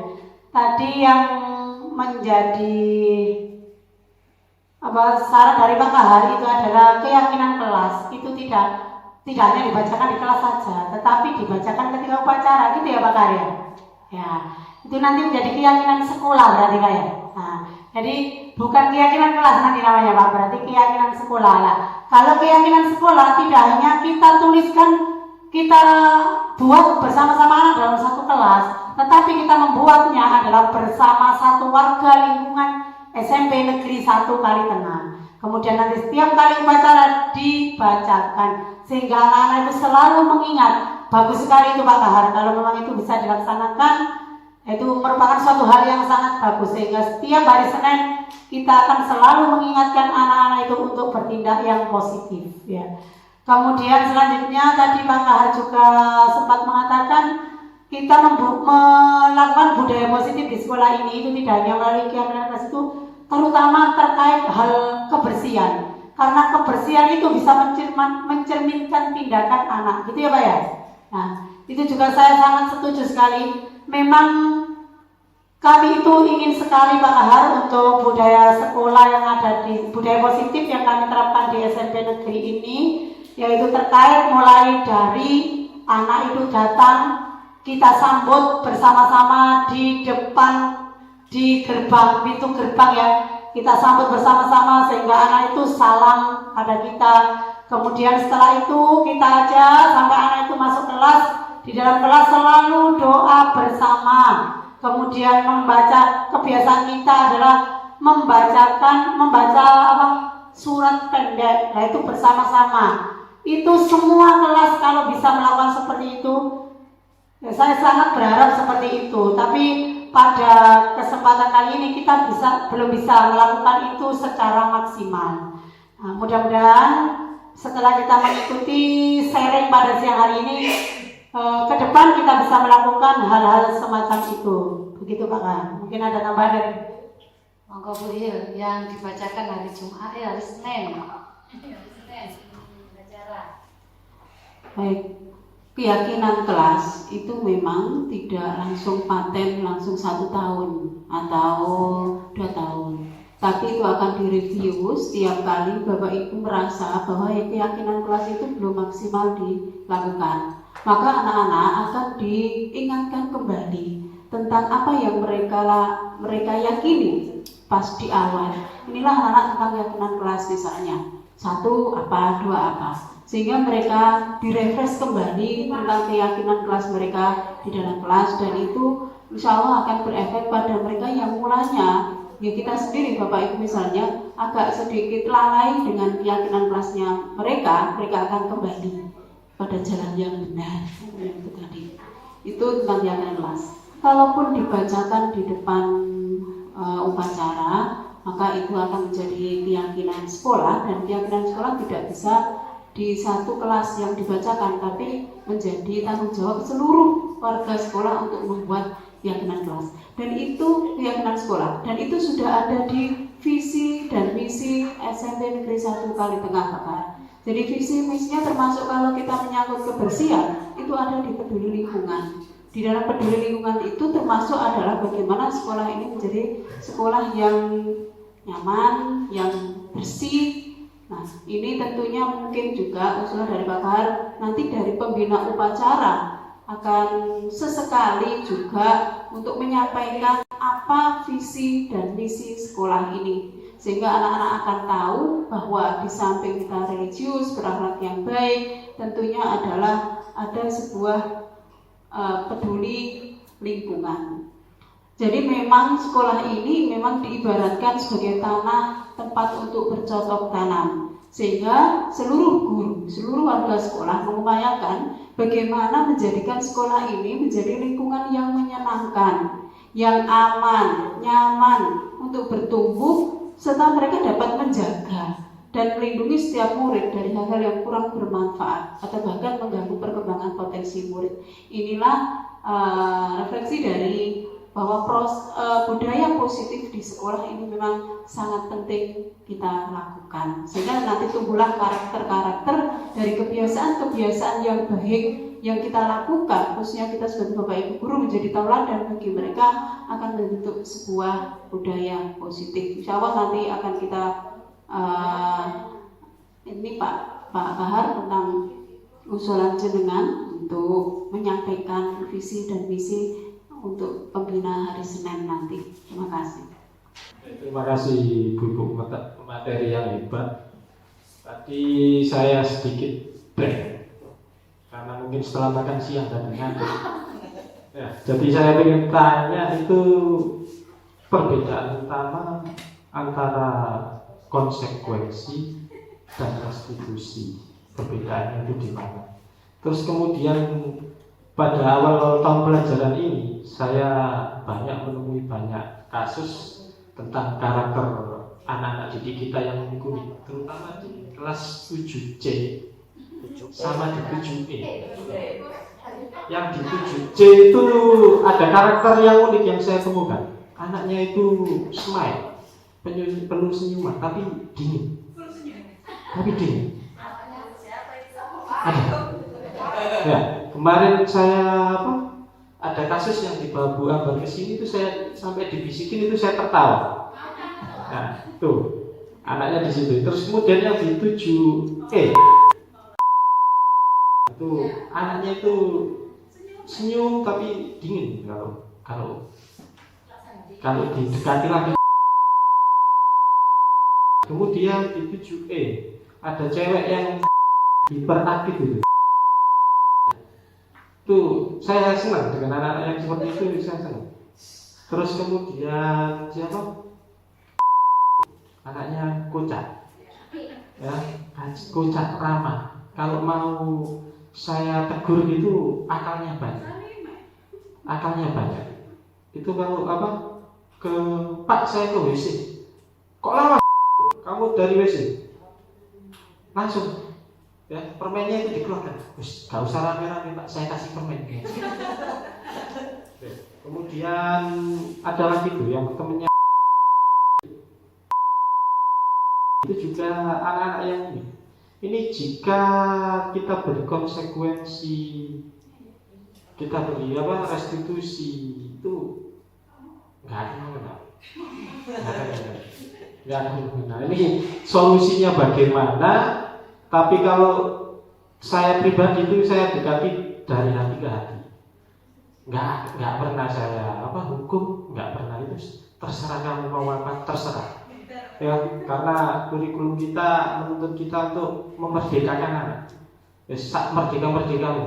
Tadi yang menjadi syarat dari Pak Kahar itu adalah keyakinan kelas. Itu tidak hanya dibacakan di kelas saja, tetapi dibacakan ketika upacara, gitu ya Pak Kahar ya. Ya, itu nanti menjadi keyakinan sekolah berarti Pak ya. Nah, jadi bukan keyakinan kelas nanti namanya Pak, berarti keyakinan sekolah lah. Kalau keyakinan sekolah tidak hanya kita tuliskan, kita buat bersama-sama anak dalam satu kelas, tetapi kita membuatnya adalah bersama satu warga lingkungan SMP Negeri 1 Kalitengah. Kemudian nanti setiap kali upacara dibacakan sehingga anak-anak itu selalu mengingat. Bagus sekali itu Pak Kahar, kalau memang itu bisa dilaksanakan, itu merupakan suatu hal yang sangat bagus sehingga setiap hari Senin kita akan selalu mengingatkan anak-anak itu untuk bertindak yang positif ya. Kemudian selanjutnya tadi Pak Kahar juga sempat mengatakan kita melakukan budaya positif di sekolah ini itu tidak hanya melalui keyakinan kelas itu, terutama terkait hal kebersihan. Karena kebersihan itu bisa mencerminkan tindakan anak, gitu ya Pak ya. Nah, itu juga saya sangat setuju sekali. Memang kami itu ingin sekali Pak Kahar untuk budaya sekolah yang ada di budaya positif yang kami terapkan di SMP negeri ini, yaitu terkait mulai dari anak itu datang, kita sambut bersama-sama di depan, di gerbang, pintu gerbang ya. Kita sambut bersama-sama sehingga anak itu salam pada kita. Kemudian setelah itu kita ajak sampai anak itu masuk kelas. Di dalam kelas selalu doa bersama. Kemudian membaca, kebiasaan kita adalah membaca surat pendek. Nah itu bersama-sama. Itu semua kelas kalau bisa melakukan seperti itu, ya, saya sangat berharap seperti itu. Tapi pada kesempatan kali ini kita belum bisa melakukan itu secara maksimal. Nah, mudah-mudahan setelah kita mengikuti sharing pada siang hari ini, ke depan kita bisa melakukan hal-hal semacam itu. Begitu Pak Kak. Mungkin ada tambahan dari Monggo Bu Il, yang dibacakan hari Jumat hari Senin. Baik, keyakinan kelas itu memang tidak langsung paten langsung 1 tahun atau 2 tahun. Tapi itu akan direview setiap kali Bapak Ibu merasa bahwa keyakinan kelas itu belum maksimal dilakukan. Maka anak-anak akan diingatkan kembali tentang apa yang mereka yakini pas di awal. Inilah anak-anak tentang keyakinan kelas misalnya. 1 apa, 2 apa. Sehingga mereka direfresh kembali tentang keyakinan kelas mereka di dalam kelas, dan itu insya Allah akan berefek pada mereka yang mulanya, ya kita sendiri Bapak Ibu misalnya agak sedikit lalai dengan keyakinan kelasnya mereka akan kembali pada jalan yang benar. Itu tadi, itu tentang keyakinan kelas. Kalaupun dibacakan di depan upacara, maka itu akan menjadi keyakinan sekolah, dan keyakinan sekolah tidak bisa di satu kelas yang dibacakan, tapi menjadi tanggung jawab seluruh warga sekolah untuk membuat keyakinan kelas. Dan itu keyakinan sekolah, dan itu sudah ada di visi dan misi SMP Negeri 1 Kalitengah Bapak. Jadi visi misinya termasuk kalau kita menyangkut kebersihan, itu ada di peduli lingkungan. Di dalam peduli lingkungan itu termasuk adalah bagaimana sekolah ini menjadi sekolah yang nyaman, yang bersih. Nah, ini tentunya mungkin juga usulan dari Pak Kahar, nanti dari pembina upacara akan sesekali juga untuk menyampaikan apa visi dan misi sekolah ini, sehingga anak-anak akan tahu bahwa di samping kita religius, berakhlak yang baik, tentunya adalah ada sebuah peduli lingkungan. Jadi memang sekolah ini memang diibaratkan sebagai tanah tempat untuk bercocok tanam, sehingga seluruh guru, seluruh warga sekolah mengupayakan bagaimana menjadikan sekolah ini menjadi lingkungan yang menyenangkan, yang aman, nyaman untuk bertumbuh, serta mereka dapat menjaga dan melindungi setiap murid dari hal-hal yang kurang bermanfaat atau bahkan mengganggu perkembangan potensi murid. Inilah refleksi dari bahwa budaya positif di sekolah ini memang sangat penting kita lakukan, sehingga nanti tumbuhlah karakter-karakter dari kebiasaan-kebiasaan yang baik yang kita lakukan, khususnya kita sebagai Bapak Ibu guru menjadi tauladan bagi mereka, akan membentuk sebuah budaya positif. Insya Allah nanti akan kita ini Pak Kahar tentang usulan jenengan untuk menyampaikan visi dan misi untuk pembina hari Senin nanti. Terima kasih. Terima kasih Bu, materi yang hebat. Tadi saya sedikit break karena mungkin setelah makan siang dan ngantuk. Ya, jadi saya ingin tanya itu perbedaan utama antara konsekuensi dan restitusi. Perbedaannya itu di mana? Terus kemudian pada awal tahun pelajaran ini saya banyak menemui banyak kasus tentang karakter anak-anak didik kita yang unik, terutama di kelas 7C sama di 7E. Yang di 7C itu ada karakter yang unik yang saya temukan. Anaknya itu smile. penuh senyuman tapi dingin. Ada. Ya, kemarin saya ada kasus yang dibawa Bu Ambar ke sini itu saya sampai dibisikin itu saya tertawa. Nah, tuh anaknya di situ. Terus kemudian yang di 7E itu anaknya itu senyum tapi dingin kalau didekati lagi. Kemudian di 7E ada cewek yang hiperaktif itu. Tuh saya senang dengan anak-anak yang seperti itu, saya senang. Terus kemudian siapa? Anaknya kocak, ya, kocak ramah. Kalau mau saya tegur itu akalnya banyak. Itu kalau ke Pak saya ke WC, kok lama? Kamu dari WC? Langsung, ya permennya itu dikeluarkan. Gak usah rame-rame Pak, saya kasih permen. Kemudian ada lagi tuh yang temennya itu juga anak-anak yang ini jika kita berkonsekuensi, kita beri restitusi itu nggak ada. Ini solusinya bagaimana? Tapi kalau saya pribadi itu saya dekati dari hati ke hati. Nggak pernah saya hukum, nggak pernah. Itu terserah kamu mau apa, terserah. Ya, karena kurikulum kita menuntut kita untuk memerdekakan anak. Ya, merdekamu.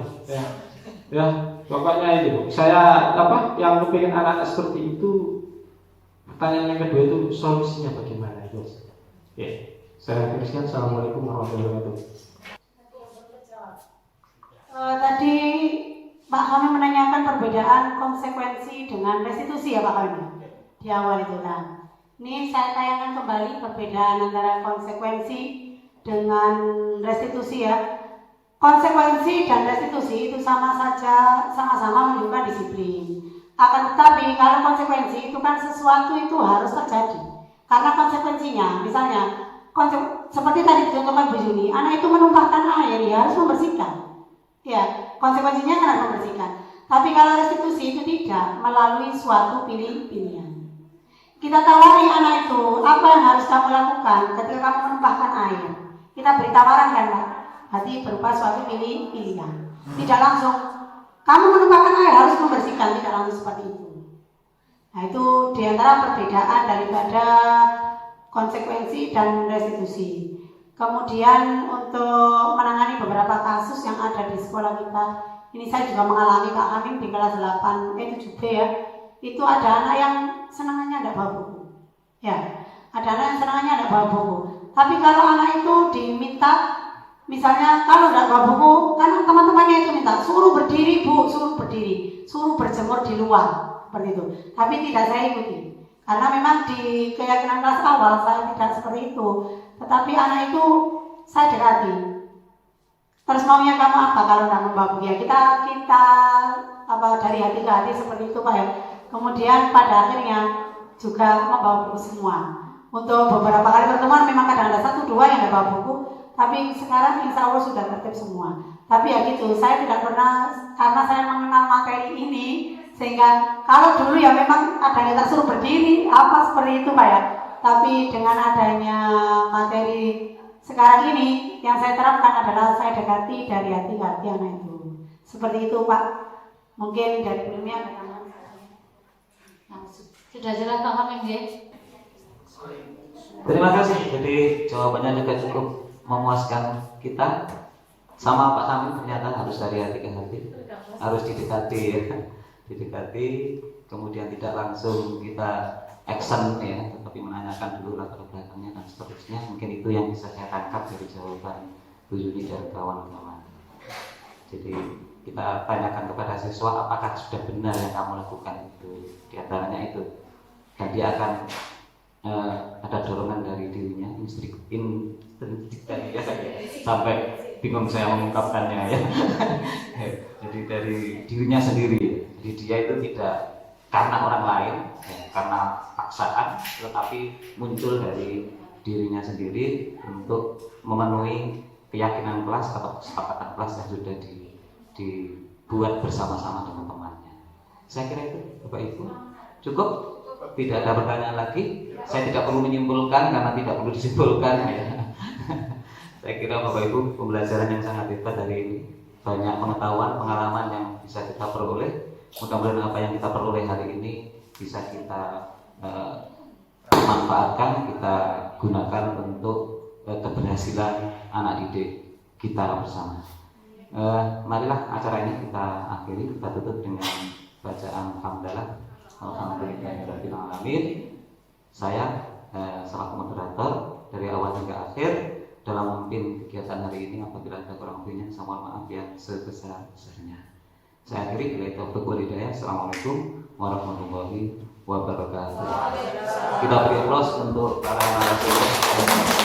Ya, pokoknya itu. Saya yang pengen anak-anak seperti itu. Pertanyaan yang kedua itu solusinya bagaimana itu? Oke, saya teruskan. Assalamualaikum warahmatullahi wabarakatuh. Tadi Pak Hamim menanyakan perbedaan konsekuensi dengan restitusi ya Pak Hamim di awal itu kan. Ini saya tayangkan kembali perbedaan antara konsekuensi dengan restitusi ya. Konsekuensi dan restitusi itu sama-sama menunjukkan disiplin. Akan tetapi kalau konsekuensi itu kan sesuatu itu harus terjadi. Karena konsekuensinya, misalnya seperti tadi dicontohkan Bu Juni, anak itu menumpahkan air, ya harus membersihkan. Ya, konsekuensinya kan harus membersihkan. Tapi kalau restitusi itu tidak melalui suatu pilihan. Kita tawari anak itu, apa yang harus kamu lakukan ketika kamu menumpahkan air. Kita beri tawaran kan Pak, berarti berupa suatu pilihan. Tidak langsung, kamu menumpahkan air harus membersihkan, tidak langsung seperti itu. Nah itu diantara perbedaan daripada konsekuensi dan restitusi. Kemudian untuk menangani beberapa kasus yang ada di sekolah kita, ini saya juga mengalami Kak Hamim di kelas 7B ya. Itu ada anak yang senangannya ada bawa buku. Ya, ada anak yang senangannya ada bawa buku. Tapi kalau anak itu diminta, misalnya kalau tidak bawa buku, kan teman-temannya itu minta suruh berdiri Bu, suruh berdiri, suruh berjemur di luar, seperti itu. Tapi tidak saya ikuti, karena memang di keyakinan kelas awal saya tidak seperti itu. Tetapi anak itu saya dekati. Terus maunya kamu apa kalau tidak membawa buku? Ya kita dari hati ke hati seperti itu Pak ya. Kemudian pada akhirnya juga membawa buku semua. Untuk beberapa kali pertemuan memang kadang ada 1-2 yang tidak bawa buku, tapi sekarang insya Allah sudah tertib semua. Tapi ya gitu, saya tidak pernah, karena saya mengenal materi ini, sehingga kalau dulu ya memang ada yang tersuruh berdiri, seperti itu Pak ya. Tapi dengan adanya materi sekarang ini, yang saya terapkan adalah saya dekati dari hati ke hati anak itu. Seperti itu Pak. Mungkin dari ilmiah ada tambahan. Sudah jelas Pak Hamim ya? Terima kasih. Jadi jawabannya juga cukup memuaskan kita. Sama Pak Hamim ternyata harus dari hati ke hati, harus didekati ya. Didekati, kemudian tidak langsung kita action ya, tetapi menanyakan dulu latar belakangnya dan seterusnya. Mungkin itu yang bisa saya tangkap dari jawaban Bu Yuni dan kawan-kawan. Jadi kita tanyakan kepada siswa apakah sudah benar yang kamu lakukan itu, diantaranya itu, dan dia akan ada dorongan dari dirinya, insting ya, sampai bingung saya mengungkapkannya ya. Jadi dari dirinya sendiri, jadi dia itu tidak karena orang lain, ya, karena paksaan, tetapi muncul dari dirinya sendiri untuk memenuhi keyakinan kelas atau kesepakatan kelas yang sudah dibuat bersama-sama dengan temannya. Saya kira itu Bapak Ibu cukup, tidak ada pertanyaan lagi. Saya tidak perlu menyimpulkan karena tidak perlu disimpulkan ya. Saya kira Bapak Ibu pembelajaran yang sangat hebat hari ini, banyak pengetahuan, pengalaman yang bisa kita peroleh. Mudah-mudahan apa yang kita peroleh hari ini bisa kita manfaatkan, kita gunakan untuk keberhasilan anak didik kita bersama. Marilah acara ini kita akhiri, kita tutup dengan bacaan hamdalah. Alhamdulillahirabbil alamin. Saya selaku moderator dari awal hingga akhir dalam memimpin kegiatan hari ini. Apabila ada kurang lebihnya, saya mohon maaf yang sebesar-besarnya. Saya akhiri bila taufiq wal hidayah. Assalamualaikum warahmatullahi wabarakatuh. Kita beri aplaus untuk para narasumber.